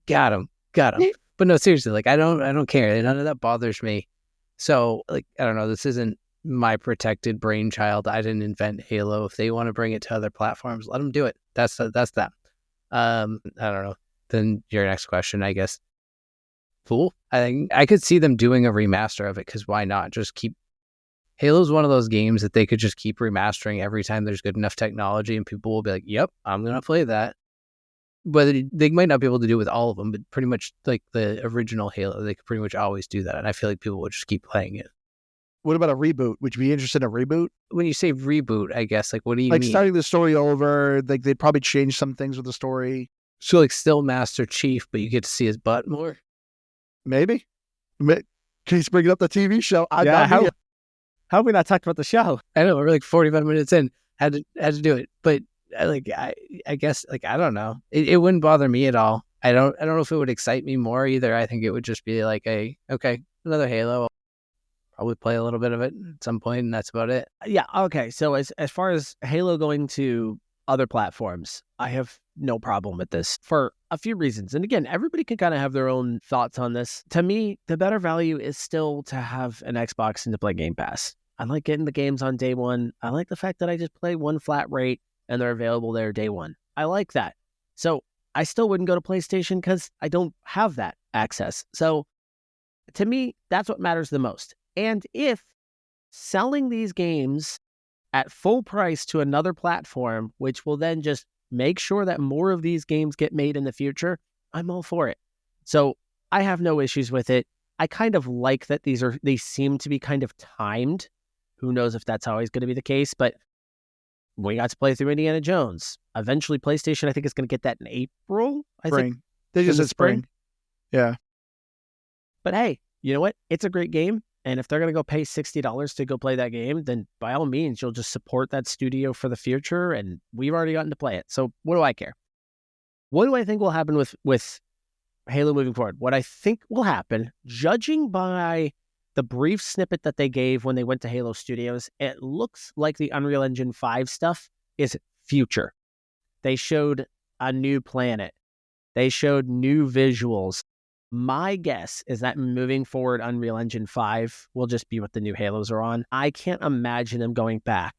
got him. But no, seriously, like, I don't care. None of that bothers me. So, like, I don't know. This isn't my protected brainchild. I didn't invent Halo. If they want to bring it to other platforms, let them do it. That's them. I don't know. Then your next question, I guess. Cool. I think I could see them doing a remaster of it, because why not? Just keep. Halo's one of those games that they could just keep remastering every time there's good enough technology, and people will be like, "Yep, I'm gonna play that." But they might not be able to do it with all of them, but pretty much like the original Halo, they could pretty much always do that, and I feel like people would just keep playing it. What about a reboot? Would you be interested in a reboot? When you say reboot, I guess, like, what do you Like mean? starting the story over, like they'd probably change some things with the story. So, like, still Master Chief, but you get to see his butt more? Maybe. He's bringing up the TV show. How have we not talked about the show? I know, we're like 45 minutes in. Had to do it. But I guess, like, I don't know. It wouldn't bother me at all. I don't know if it would excite me more either. I think it would just be like okay, another Halo. I'll probably play a little bit of it at some point, and that's about it. Yeah, okay. So as far as Halo going to other platforms, I have no problem with this for a few reasons. And again, everybody can kind of have their own thoughts on this. To me, the better value is still to have an Xbox and to play Game Pass. I like getting the games on day one. I like the fact that I just play one flat rate and they're available there day one. I like that. So I still wouldn't go to PlayStation because I don't have that access. So to me, that's what matters the most. And if selling these games at full price to another platform, which will then just make sure that more of these games get made in the future, I'm all for it. So I have no issues with it. I kind of like that they seem to be kind of timed. Who knows if that's always going to be the case, but we got to play through Indiana Jones. Eventually, PlayStation, I think, is going to get that in April. I think. They just In the said spring. Yeah. But hey, you know what? It's a great game. And if they're going to go pay $60 to go play that game, then by all means, you'll just support that studio for the future. And we've already gotten to play it. So what do I care? What do I think will happen with Halo moving forward? What I think will happen, judging by the brief snippet that they gave when they went to Halo Studios, it looks like the Unreal Engine 5 stuff is future. They showed a new planet. They showed new visuals. My guess is that moving forward, Unreal Engine 5 will just be what the new Halos are on. I can't imagine them going back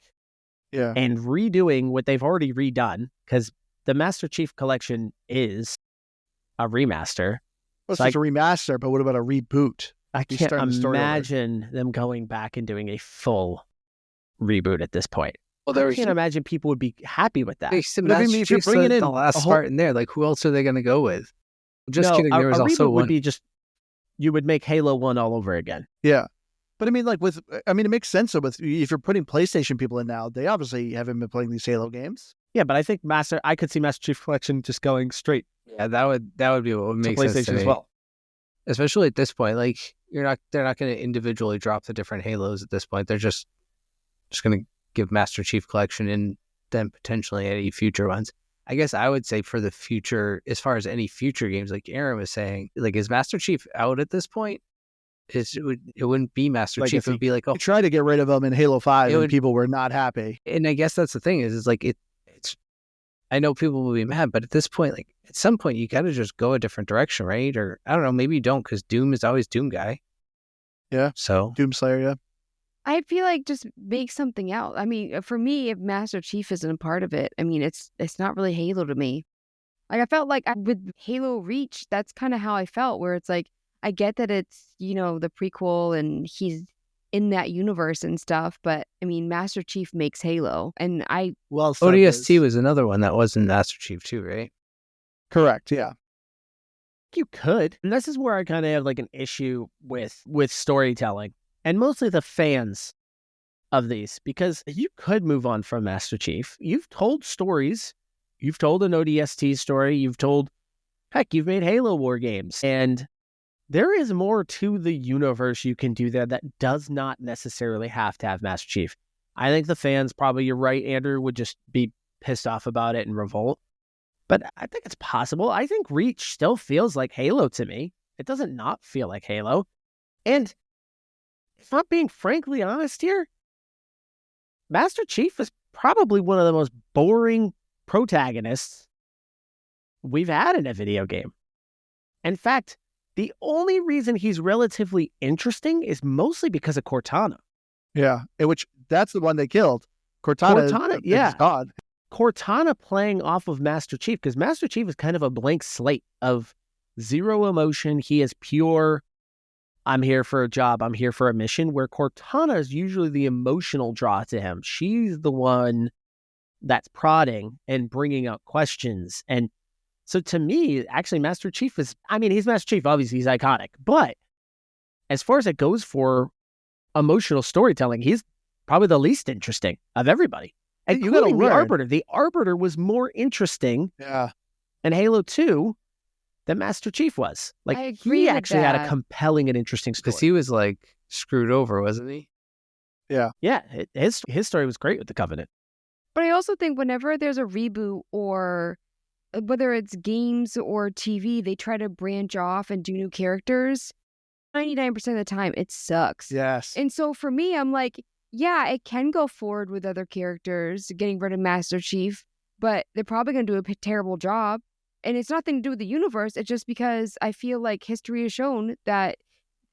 and redoing what they've already redone, because the Master Chief Collection is a remaster. Well, it's a remaster, but what about a reboot? I can't imagine them going back and doing a full reboot at this point. Well, I can't imagine people would be happy with that. If you're bringing in the last part in there, like, who else are they going to go with? Just kidding. There was also one. Would be just, you would make Halo 1 all over again. Yeah. But I mean, it makes sense. So if you're putting PlayStation people in now, they obviously haven't been playing these Halo games. Yeah, but I think I could see Master Chief Collection just going straight. Yeah, that would be what would make sense to me. As well. Especially at this point, like, they're not going to individually drop the different Halos at this point. They're just going to give Master Chief Collection and then potentially any future ones. I guess I would say for the future, as far as any future games, like Aaron was saying, like, is Master Chief out at this point? It wouldn't be Master Chief. It would be like, they tried to get rid of him in Halo 5 and people were not happy. And I guess that's the thing is like, it's, I know people will be mad, but at this point, like, at some point you got to just go a different direction, right? Or I don't know, maybe you don't, because Doom is always Doom guy. Yeah. So Doomslayer, yeah. I feel like just make something else. I mean, for me, if Master Chief isn't a part of it, I mean, it's not really Halo to me. Like, I felt like with Halo Reach, that's kind of how I felt, where it's like, I get that it's, the prequel and he's in that universe and stuff, but I mean, Master Chief makes Halo, and ODST was another one that wasn't Master Chief too, right? Correct, yeah. You could. And this is where I kind of have like an issue with storytelling. And mostly the fans of these, because you could move on from Master Chief. You've told stories. You've told an ODST story. You've made Halo War games. And there is more to the universe you can do there that does not necessarily have to have Master Chief. I think the fans, probably you're right, Andrew, would just be pissed off about it and revolt. But I think it's possible. I think Reach still feels like Halo to me. It doesn't not feel like Halo. And if I'm being frankly honest here, Master Chief is probably one of the most boring protagonists we've had in a video game. In fact, the only reason he's relatively interesting is mostly because of Cortana. Yeah, which that's the one they killed. Cortana, yeah. is gone. Cortana playing off of Master Chief, because Master Chief is kind of a blank slate of zero emotion. He is pure, I'm here for a job, I'm here for a mission, where Cortana is usually the emotional draw to him. She's the one that's prodding and bringing up questions. And so to me, actually, Master Chief is, he's Master Chief, obviously he's iconic, but as far as it goes for emotional storytelling, he's probably the least interesting of everybody. Including the Arbiter. The Arbiter was more interesting in Halo 2 than Master Chief was. Like, he actually had a compelling and interesting story. Because he was, like, screwed over, wasn't he? Yeah. Yeah, his story was great with the Covenant. But I also think whenever there's a reboot, or whether it's games or TV, they try to branch off and do new characters. 99% of the time, it sucks. Yes. And so for me, I'm like, yeah, it can go forward with other characters, getting rid of Master Chief, but they're probably going to do a terrible job. And it's nothing to do with the universe. It's just because I feel like history has shown that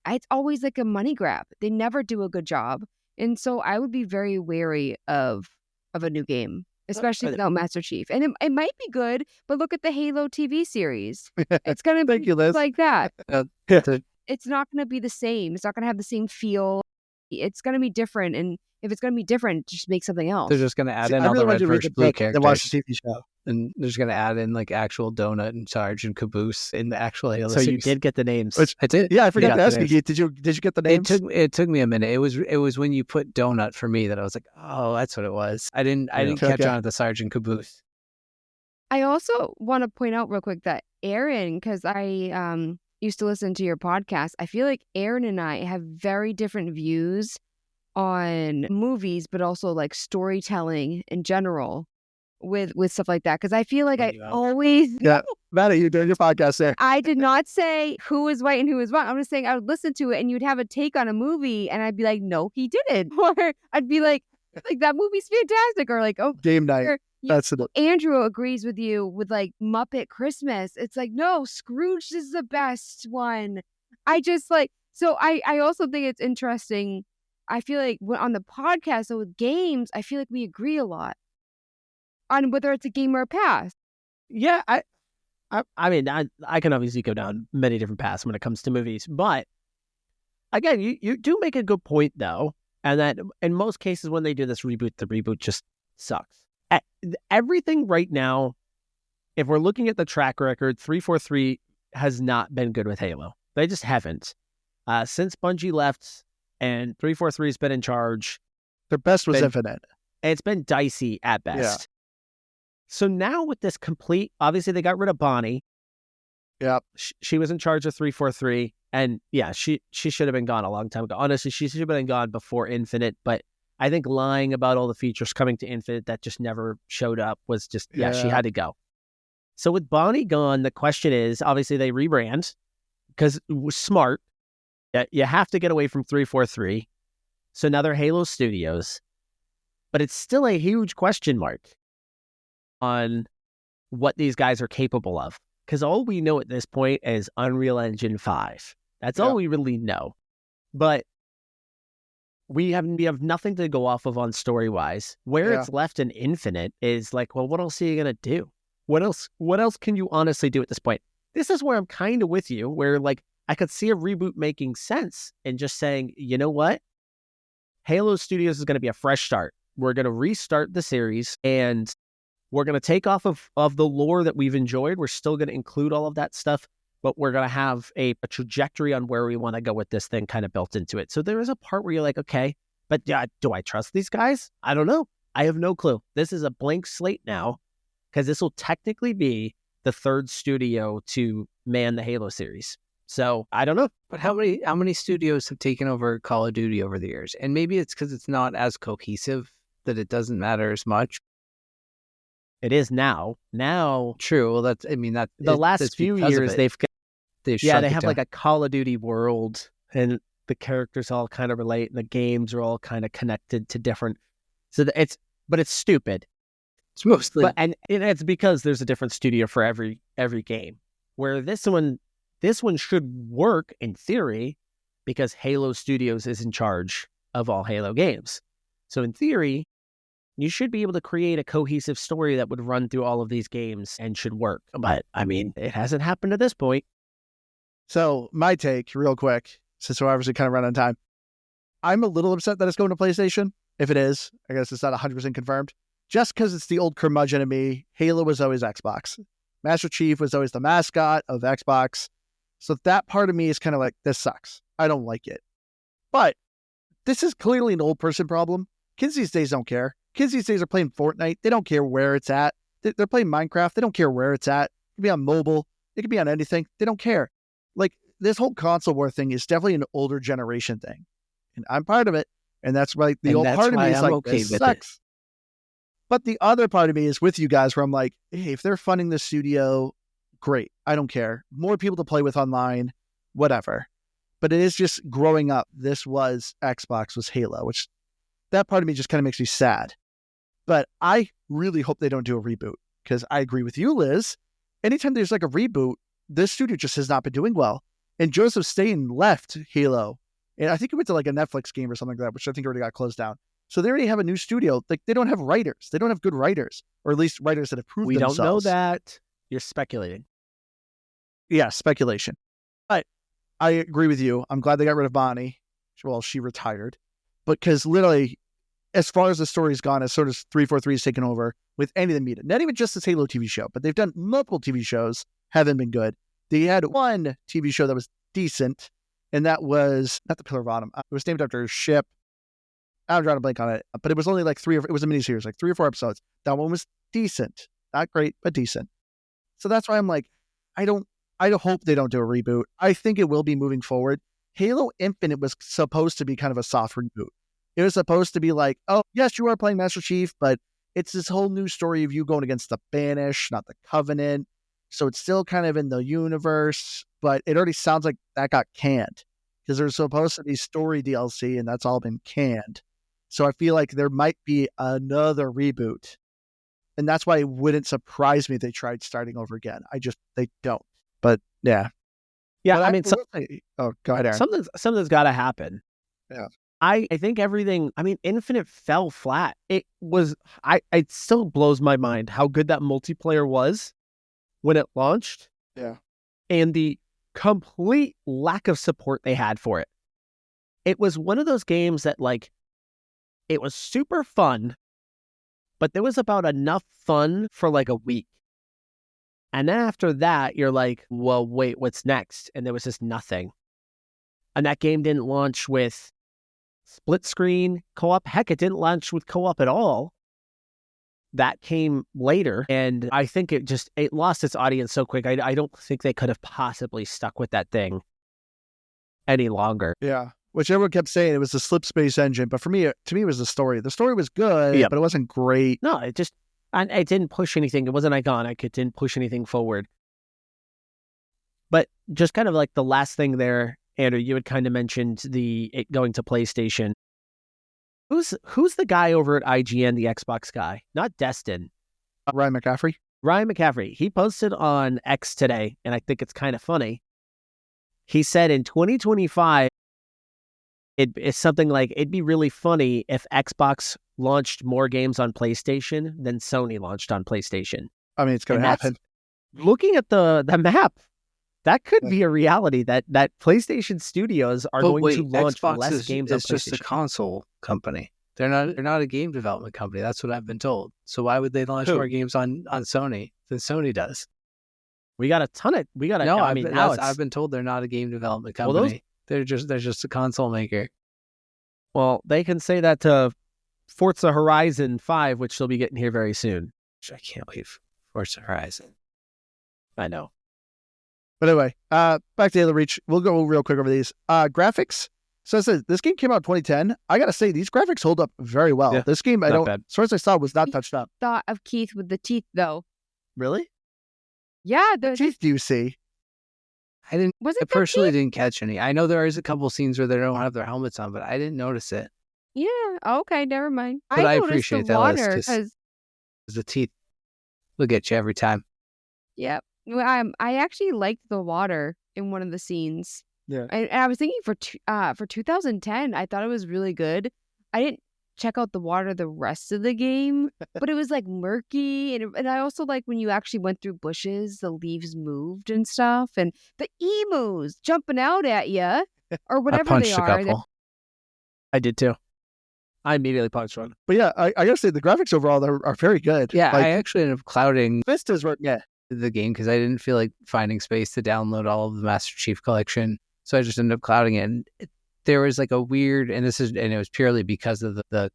it's always like a money grab. They never do a good job. And so I would be very wary of a new game, especially without Master Chief. And it might be good, but look at the Halo TV series. It's going to be like that. It's not going to be the same. It's not going to have the same feel. It's going to be different, and if it's going to be different, just make something else. They're just going to add in all the Red First Blue characters. Watch the TV show. And they're just going to add in like actual Donut and Sarge and Caboose in the actual Halo series. You did get the names. I did. Yeah, I forgot to ask you. Did you get the names? It took me a minute. It was when you put Donut for me that I was like, oh, that's what it was. I didn't catch on at the Sarge and Caboose. I also want to point out real quick that Aaron, because I used to listen to your podcast, I feel like Aaron and I have very different views on movies, but also like storytelling in general with stuff like that. Because I feel like always... Yeah, Maddie, you're doing your podcast there. I did not say who is right and who is wrong. I'm just saying I would listen to it and you'd have a take on a movie and I'd be like, no, he didn't. Or I'd be like that movie's fantastic. Or like, oh, game night. That's it. Andrew agrees with you with like Muppet Christmas. It's like, no, Scrooge is the best one. I just like, so I also think it's interesting. I feel like on the podcast, so with games, I feel like we agree a lot on whether it's a game or a pass. Yeah, I can obviously go down many different paths when it comes to movies, but again, you do make a good point though, and that in most cases when they do this reboot, the reboot just sucks. Everything right now, if we're looking at the track record, 343 has not been good with Halo. They just haven't. Since Bungie left and 343 has been in charge. Their best was Infinite. It's been dicey at best. Yeah. So now with this complete, obviously they got rid of Bonnie. Yeah. She was in charge of 343. And yeah, she should have been gone a long time ago. Honestly, she should have been gone before Infinite, but I think lying about all the features coming to Infinite that just never showed up was just, she had to go. So with Bonnie gone, the question is, obviously they rebrand because it was smart. You have to get away from 343. So now they're Halo Studios. But it's still a huge question mark on what these guys are capable of. Because all we know at this point is Unreal Engine 5. That's all we really know. But we have nothing to go off of on story-wise. Where it's left in Infinite is like, well, what else are you going to do? What else can you honestly do at this point? This is where I'm kind of with you, where like I could see a reboot making sense and just saying, you know what? Halo Studios is going to be a fresh start. We're going to restart the series and we're going to take off of the lore that we've enjoyed. We're still going to include all of that stuff, but we're going to have a trajectory on where we want to go with this thing kind of built into it. So there is a part where you're like, okay, but do I trust these guys? I don't know. I have no clue. This is a blank slate now because this will technically be the third studio to man the Halo series. So I don't know. But how many studios have taken over Call of Duty over the years? And maybe it's because it's not as cohesive that it doesn't matter as much. It is now. Now, True. Well, that's, I mean, the last that's few because of years, it. they've They've yeah, shrunk they it have down. like a Call of Duty world, and the characters all kind of relate, and the games are all kind of connected to different. But it's stupid. It's mostly But and it's because there's a different studio for every game. Where this one should work in theory, because Halo Studios is in charge of all Halo games. So in theory, you should be able to create a cohesive story that would run through all of these games and should work. But I mean, it hasn't happened to this point. So my take, real quick, since we're obviously kind of running out of time, I'm a little upset that it's going to PlayStation. If it is, I guess it's not 100% confirmed. Just because it's the old curmudgeon in me, Halo was always Xbox. Master Chief was always the mascot of Xbox. So that part of me is kind of like, this sucks. I don't like it. But this is clearly an old person problem. Kids these days don't care. Kids these days are playing Fortnite. They don't care where it's at. They're playing Minecraft. They don't care where it's at. It can be on mobile. It can be on anything. They don't care. Like, this whole console war thing is definitely an older generation thing. And I'm part of it. And that's like the And old that's part of me why is I'm like, okay this with it. sucks. But the other part of me is with you guys where I'm like, hey, if they're funding the studio, great. I don't care. More people to play with online, whatever. But it is just growing up. This was Xbox, was Halo, which that part of me just kind of makes me sad. But I really hope they don't do a reboot, because I agree with you, Liz. Anytime there's like a reboot, this studio just has not been doing well. And Joseph Staten left Halo. And I think it went to like a Netflix game or something like that, which I think already got closed down. So they already have a new studio. Like, they don't have writers. They don't have good writers, or at least writers that have proved We themselves. don't know that. You're speculating. Yeah, speculation. But I agree with you. I'm glad they got rid of Bonnie. Well, she retired. But because literally, as far as the story's gone, as sort of 343 has taken over with any of the media. Not even just this Halo TV show, but they've done multiple TV shows, haven't been good. They had one TV show that was decent, and that was not the Pillar of Autumn. It was named after a ship. I'm drawing a blank on it, but it was only like it was a miniseries, like 3 or 4 episodes. That one was decent. Not great, but decent. So that's why I'm like, I hope they don't do a reboot. I think it will be moving forward. Halo Infinite was supposed to be kind of a soft reboot. It was supposed to be like, oh, yes, you are playing Master Chief, but it's this whole new story of you going against the Banished, not the Covenant. So it's still kind of in the universe, but it already sounds like that got canned, because there's supposed to be story DLC, and that's all been canned. So I feel like there might be another reboot. And that's why it wouldn't surprise me if they tried starting over again. They don't. But yeah. Yeah, But I mean, oh, go ahead, Aaron. something's got to happen. Yeah. I think everything, I mean, Infinite fell flat. It still blows my mind how good that multiplayer was when it launched. Yeah. And the complete lack of support they had for it. It was one of those games that, like, it was super fun, but there was about enough fun for like a week. And then after that, you're like, well, wait, what's next? And there was just nothing. And that game didn't launch with split screen co-op. Heck, it didn't launch with co-op at all. That came later. And I think it lost its audience so quick. I don't think they could have possibly stuck with that thing any longer. Yeah. Which everyone kept saying it was the Slip Space engine. But to me, it was the story. The story was good, Yep. but it wasn't great. No, it didn't push anything. It wasn't iconic. It didn't push anything forward. But just kind of like the last thing there, Andrew, you had kind of mentioned it going to PlayStation. Who's the guy over at IGN, the Xbox guy? Not Destin. Ryan McCaffrey. Ryan McCaffrey. He posted on X today, and I think it's kind of funny. He said in 2025, it's something like, it'd be really funny if Xbox launched more games on PlayStation than Sony launched on PlayStation. I mean, it's going to happen. Looking at the map, that could be a reality, that PlayStation Studios are going to launch Xbox less games on PlayStation. It's just a console company. They're not a game development company. That's what I've been told. So why would they launch more games on Sony than Sony does? I've been told they're not a game development company. Well, they're just a console maker. Well, they can say that to Forza Horizon 5, which they'll be getting here very soon. I can't wait for Forza Horizon. I know. But anyway, back to Halo Reach. We'll go real quick over these. Graphics. So I said, this game came out in 2010. I got to say, these graphics hold up very well. Yeah, This game, not bad. as far as I saw, was not touched up. Thought of Keith with the teeth, though. Really? Yeah, What teeth do you see? I didn't. was I it the personally teeth? didn't catch any. I know there is a couple scenes where they don't have their helmets on, but I didn't notice it. Yeah. Okay, never mind. But I noticed appreciate the that, Liz, water 'cause- because The teeth look at you every time. Yep. Well, I actually liked the water in one of the scenes. Yeah. And I was thinking for 2010, I thought it was really good. I didn't check out the water the rest of the game, but it was like murky, and I also like when you actually went through bushes, the leaves moved and stuff, and the emus jumping out at you or I whatever punched they a are. couple. I did too. I immediately punched one. But yeah, I gotta say the graphics overall are very good. Yeah, like I actually ended up clouding Vistas were the game because I didn't feel like finding space to download all of the Master Chief Collection, so I just ended up clouding it. And there was like a weird, and it was purely because of the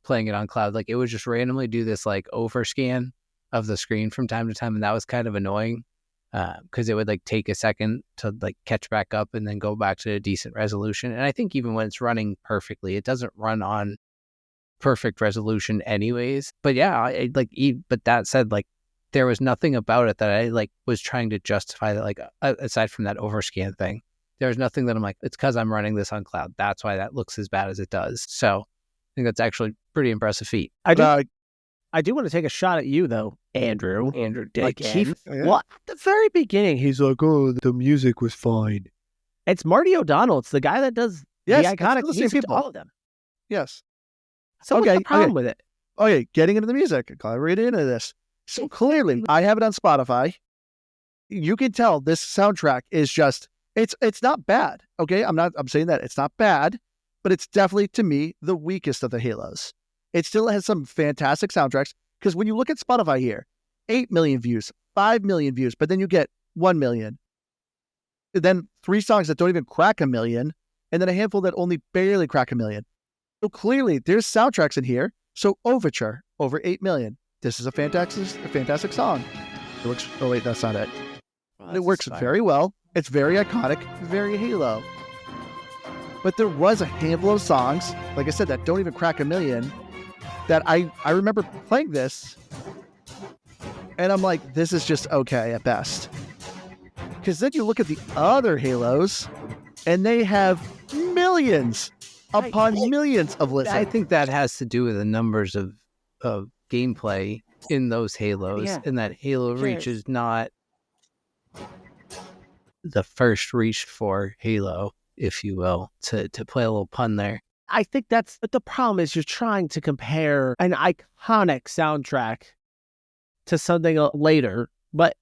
playing it on cloud. Like it would just randomly do this like overscan of the screen from time to time, and that was kind of annoying because it would like take a second to like catch back up and then go back to a decent resolution. And I think even when it's running perfectly, it doesn't run on perfect resolution anyways. But yeah, but that said, like there was nothing about it that I like was trying to justify that, like aside from that overscan thing. There was nothing that I'm like, it's because I'm running this on cloud. That's why that looks as bad as it does. So I think that's actually pretty impressive feat. I do want to take a shot at you though, Andrew. Andrew Like Dick. Keith, Yeah. well, at the very beginning, he's like, "Oh, the music was fine." It's Marty O'Donnell. It's the guy that does Yes, the it's iconic the same music to people. all of them. yes. So what's Okay, the problem okay. with it? Okay, getting into the music, right into this. So clearly, I have it on Spotify. You can tell this soundtrack is just it's not bad. Okay, I'm saying that it's not bad, but it's definitely to me the weakest of the Halos. It still has some fantastic soundtracks because when you look at Spotify here, 8 million views, 5 million views, but then you get 1 million. Then 3 songs that don't even crack a million, and then a handful that only barely crack a million. So clearly, there's soundtracks in here. So Overture, over 8 million. This is a fantastic song. It works. Oh wait, that's not it. It works very well. It's very iconic, very Halo. But there was a handful of songs, like I said, that don't even crack a million, that I remember playing this, and I'm like, this is just okay at best. Because then you look at the other Halos, and they have millions upon millions of I listens. think that has to do with the numbers of gameplay in those Halos, Yeah. and that Halo Sure. Reach is not the first reach for Halo, if you will, to play a little pun there. I think that's but the problem is you're trying to compare an iconic soundtrack to something later, but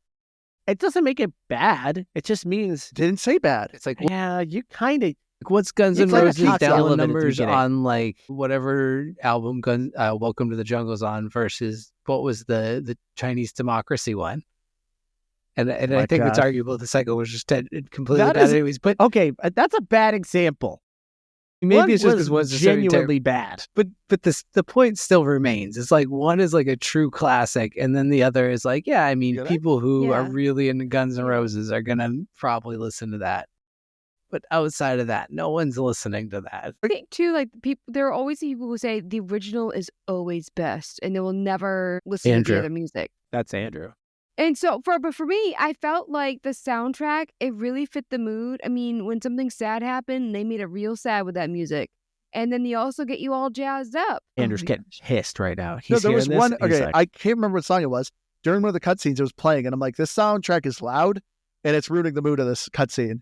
it doesn't make it bad. It just means Didn't say bad. It's like, yeah, you kind of what's Guns You N' kinda Roses talked about it a download little bit at the numbers beginning. on like whatever album Welcome to the Jungle's on versus what was the Chinese Democracy one? And I my think it's God. arguable the second was just completely That bad is- anyways. But okay. That's a bad example. maybe One it's just was because one's genuinely genuinely bad. But the point still remains. It's like one is like a true classic, and then the other is like, yeah, I mean, Get it? people who are Yeah. really into Guns N' Roses are gonna probably listen to that. But outside of that, no one's listening to that. I think too, like people, there are always people who say the original is always best, and they will never listen to Andrew. the other music. That's Andrew. And so, but for me, I felt like the soundtrack it really fit the mood. I mean, when something sad happened, they made it real sad with that music, and then they also get you all jazzed up. Andrew's Oh my getting gosh. pissed right now. No, He's there was hearing one. this, and he's Okay, like, I can't remember what song it was. During one of the cutscenes, it was playing, and I'm like, this soundtrack is loud, and it's ruining the mood of this cutscene.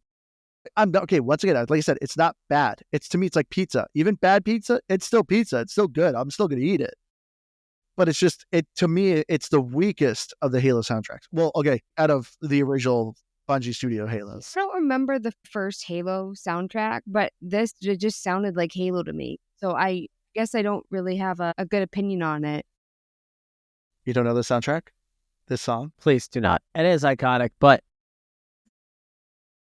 I'm not, okay. Once again, like I said, it's not bad. To me, it's like pizza. Even bad pizza, it's still pizza. It's still good. I'm still gonna eat it. But it's just to me, it's the weakest of the Halo soundtracks. Well, okay, out of the original Bungie Studio Halos. I don't remember the first Halo soundtrack, but this just sounded like Halo to me. So I guess I don't really have a good opinion on it. You don't know the soundtrack? This song? please do not. It is iconic, but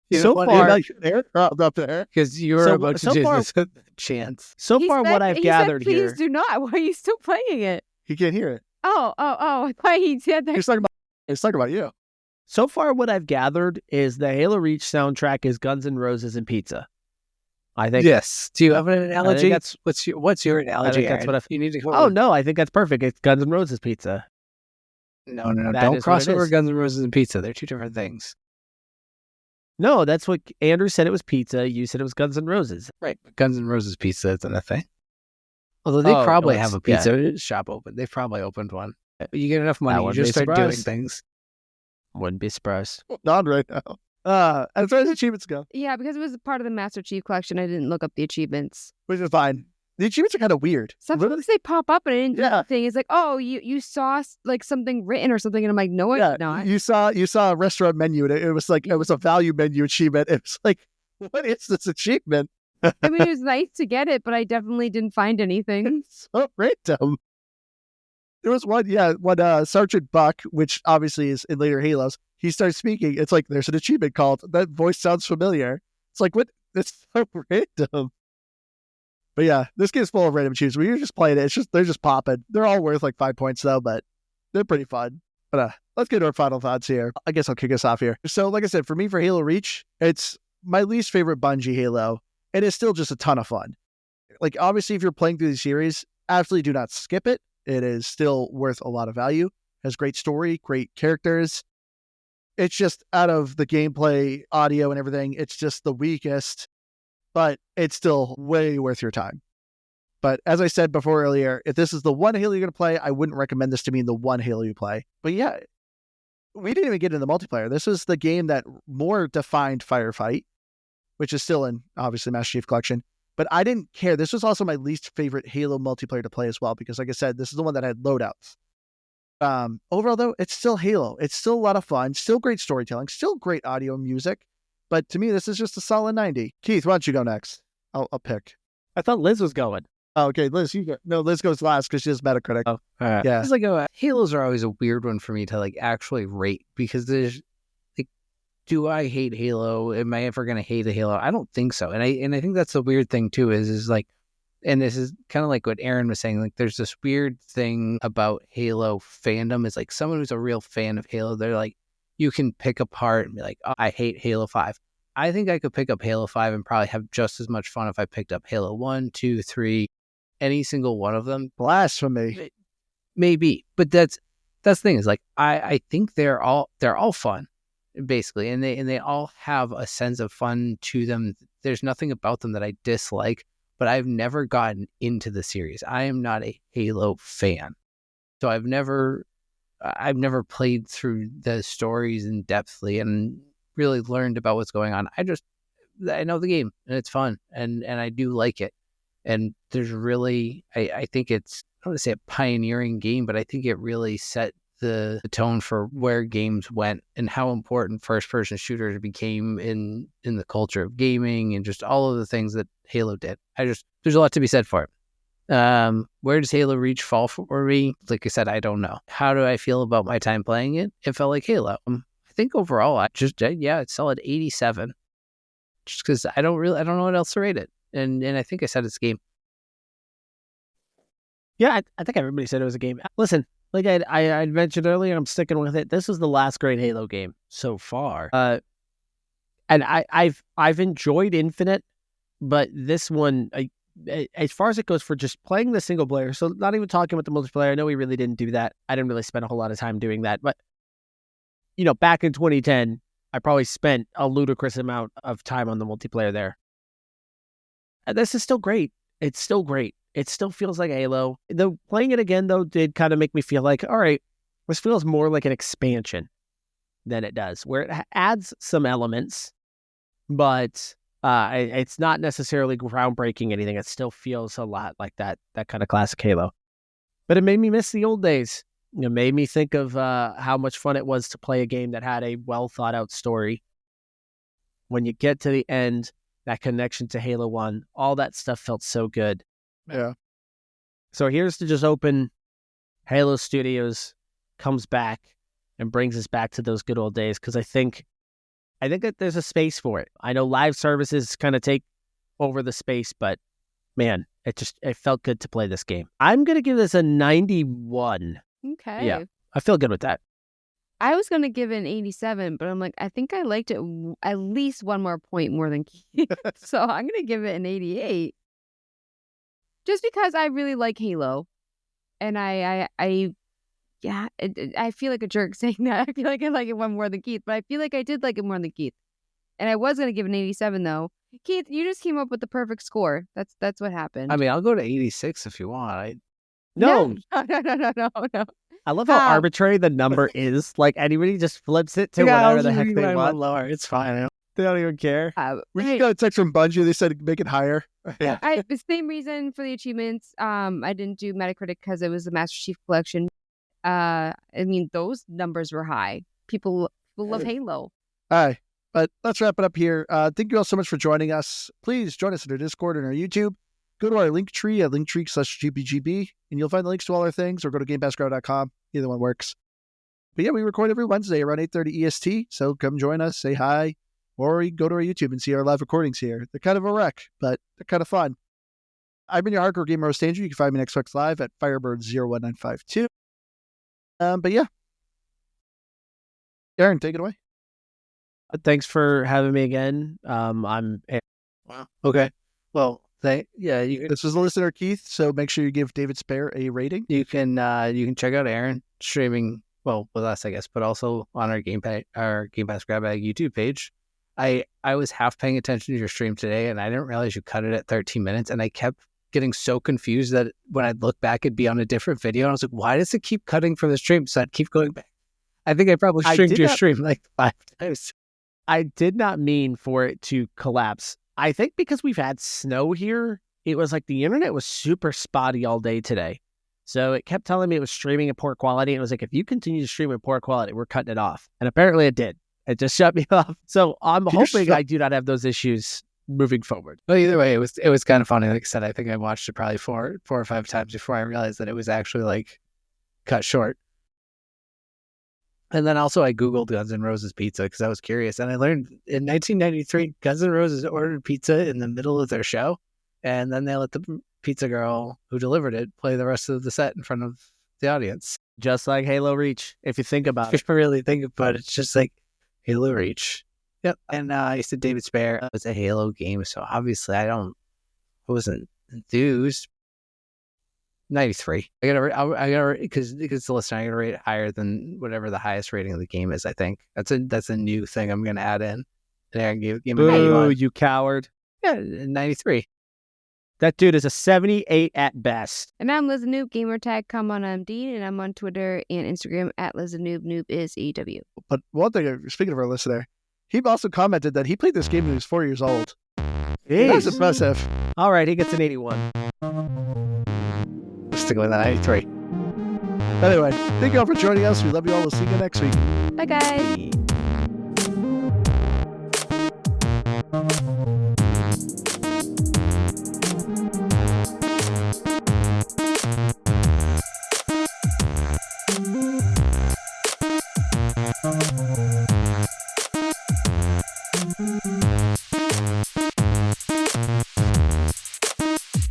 You So know what? far- there, up there. Because you're So- about to so do far- this with a chance. so He far said- what I've he gathered said, Please here. do not. Why are you still playing it? He can't hear it. Oh. I thought he said that. He's talking about you. So far, what I've gathered is the Halo Reach soundtrack is Guns N' Roses and pizza. I think. Yes. Do you have an analogy? that's- What's your analogy? that's what Aaron? you need to come Oh up no, I think that's perfect. It's Guns N' Roses pizza. No. That Don't is what cross it over is. Guns N' Roses and pizza. They're two different things. No, that's what Andrew said. It was pizza. You said it was Guns N' Roses. Right. But Guns N' Roses pizza isn't a thing. Although they Oh, probably no, have a it's- pizza shop open. They've probably opened one. You get enough money, you wouldn't be just start doing surprised. things. Wouldn't be surprised. Not right now. As far as achievements go, Yeah, because it was part of the Master Chief Collection. I didn't look up the achievements. which is fine. The achievements are kind of weird. Sometimes they pop up and I didn't do Yeah. anything. It's like, oh, you saw like something written or something, and I'm like, no, I Yeah, did not. you saw a restaurant menu, and it was like it was a value menu achievement. It was like, what is this achievement? I mean, it was nice to get it, but I definitely didn't find anything. So random. There was one Sergeant Buck, which obviously is in later Halos. He starts speaking. It's like there's an achievement called that voice sounds familiar. It's like what? It's so random. But yeah, this game's full of random achievements. When you're just playing it, they're just popping. They're all worth like 5 points though, but they're pretty fun. But let's get to our final thoughts here. I guess I'll kick us off here. So, like I said, for me, for Halo Reach, it's my least favorite Bungie Halo, and it's still just a ton of fun. Like, obviously, if you're playing through the series, absolutely do not skip it. It is still worth a lot of value. Has great story, great characters. It's just out of the gameplay, audio, and everything, it's just the weakest, but it's still way worth your time. But as I said before earlier, if this is the one Halo you're going to play, I wouldn't recommend this to be the one Halo you play. But yeah, we didn't even get into the multiplayer. This was the game that more defined Firefight, which is still in, obviously, Master Chief Collection. But I didn't care. This was also my least favorite Halo multiplayer to play as well, because like I said, this is the one that had loadouts. Overall, though, it's still Halo. It's still a lot of fun, still great storytelling, still great audio and music. But to me, this is just a solid 90. Keith, why don't you go next? I'll pick. I thought Liz was going. Oh, okay, Liz, you go. No, Liz goes last because she's Metacritic. Oh, all right. Yeah. It's like Halos are always a weird one for me to like actually rate, because there's like, do I hate Halo? Am I ever gonna hate a Halo? I don't think so. And I think that's the weird thing too, is like, and this is kind of like what Aaron was saying, like there's this weird thing about Halo fandom, is like someone who's a real fan of Halo, they're like, you can pick apart and be like, oh, I hate Halo 5. I think I could pick up Halo 5 and probably have just as much fun if I picked up Halo 1, 2, 3, any single one of them. Blasphemy. Maybe. But that's the thing, is like I think they're all fun, basically, and they all have a sense of fun to them. There's nothing about them that I dislike, but I've never gotten into the series. I am not a Halo fan. So I've never played through the stories in depthly and really learned about what's going on. I know the game and it's fun and I do like it. And there's really, I think it's, I don't want to say a pioneering game, but I think it really set the tone for where games went and how important first-person shooters became in the culture of gaming and just all of the things that Halo did. There's a lot to be said for it. Where does Halo Reach fall for me? Like I said, I don't know. How do I feel about my time playing it? It felt like Halo. I think overall, it's solid 87. Just because I don't know what else to rate it. And I think I said it's a game. Yeah, I think everybody said it was a game. Listen, like I mentioned earlier, I'm sticking with it. This is the last great Halo game so far. And I've enjoyed Infinite, but this one, as far as it goes for just playing the single player, so not even talking about the multiplayer, I know we really didn't do that. I didn't really spend a whole lot of time doing that. But, back in 2010, I probably spent a ludicrous amount of time on the multiplayer there. And this is still great. It's still great. It still feels like Halo. Though playing it again, though, did kind of make me feel like, all right, this feels more like an expansion than it does, where it adds some elements, but it's not necessarily groundbreaking anything. It still feels a lot like that kind of classic Halo. But it made me miss the old days. It made me think of how much fun it was to play a game that had a well thought out story. When you get to the end, that connection to Halo 1, all that stuff felt so good. Yeah. So here's to just open Halo Studios comes back and brings us back to those good old days, because I think that there's a space for it. I know live services kind of take over the space, but man, it felt good to play this game. I'm going to give this a 91. Okay. Yeah, I feel good with that. I was gonna give it an 87, but I'm like, I think I liked it at least one more point more than Keith. So I'm gonna give it an 88. Just because I really like Halo. And I feel like a jerk saying that. I feel like I like it one more than Keith, but I feel like I did like it more than Keith. And I was gonna give it an 87 though. Keith, you just came up with the perfect score. That's what happened. I mean, I'll go to 86 if you want. No. No. I love how arbitrary the number is. Like anybody just flips it to whatever the heck they want. Lower. It's fine. They don't even care. We got a text from Bungie. They said make it higher. Yeah. The same reason for the achievements. I didn't do Metacritic because it was the Master Chief Collection. I mean, those numbers were high. People love Halo. All right. But let's wrap it up here. Thank you all so much for joining us. Please join us in our Discord and our YouTube. Go to our link tree at linktree/GPGB, and you'll find the links to all our things, or go to GamePassGrow.com. Either one works. But yeah, we record every Wednesday around 8:30 EST, so come join us, say hi, or you can go to our YouTube and see our live recordings here. They're kind of a wreck, but they're kind of fun. I've been your hardcore gamer host, Andrew. You can find me on Xbox Live at Firebird01952. But yeah. Aaron, take it away. Thanks for having me again. I'm Wow. Okay. Well, This was a listener, Keith, so make sure you give David Spare a rating. you can check out Aaron streaming, well, with us, I guess, but also on our Game Pass Grab Bag YouTube page. I was half paying attention to your stream today, and I didn't realize you cut it at 13 minutes, and I kept getting so confused that when I'd look back, it'd be on a different video, and I was like, why does it keep cutting from the stream? So I'd keep going back. I think I probably streamed your stream like 5 times. I did not mean for it to collapse. I think because we've had snow here, it was like the internet was super spotty all day today. So it kept telling me it was streaming in poor quality. And it was like, if you continue to stream in poor quality, we're cutting it off. And apparently it did. It just shut me off. So I'm hoping I do not have those issues moving forward. Well, either way, it was kind of funny. Like I said, I think I watched it probably four or 5 times before I realized that it was actually like cut short. And then also I Googled Guns N' Roses pizza because I was curious. And I learned in 1993, Guns N' Roses ordered pizza in the middle of their show. And then they let the pizza girl who delivered it play the rest of the set in front of the audience. Just like Halo Reach, if you think about it. If you really think about it, it's just like Halo Reach. Yep. And I said David Spare. It was a Halo game. So obviously I wasn't enthused. 93. I gotta because the listener, I gotta rate it higher than whatever the highest rating of the game is. I think that's a new thing I'm gonna add in. And Aaron gave me Boo, 91. you coward! Yeah, 93. That dude is a 78 at best. And I'm Liz Noob, gamertag come on Dean, and I'm on Twitter and Instagram at Liz Noob. Noob is EW. But one thing, speaking of our listener, he also commented that he played this game when he was 4 years old. That's impressive. All right, he gets an 81. Stick with that 93. Anyway, thank you all for joining us. We love you all. We'll see you next week. Bye, guys.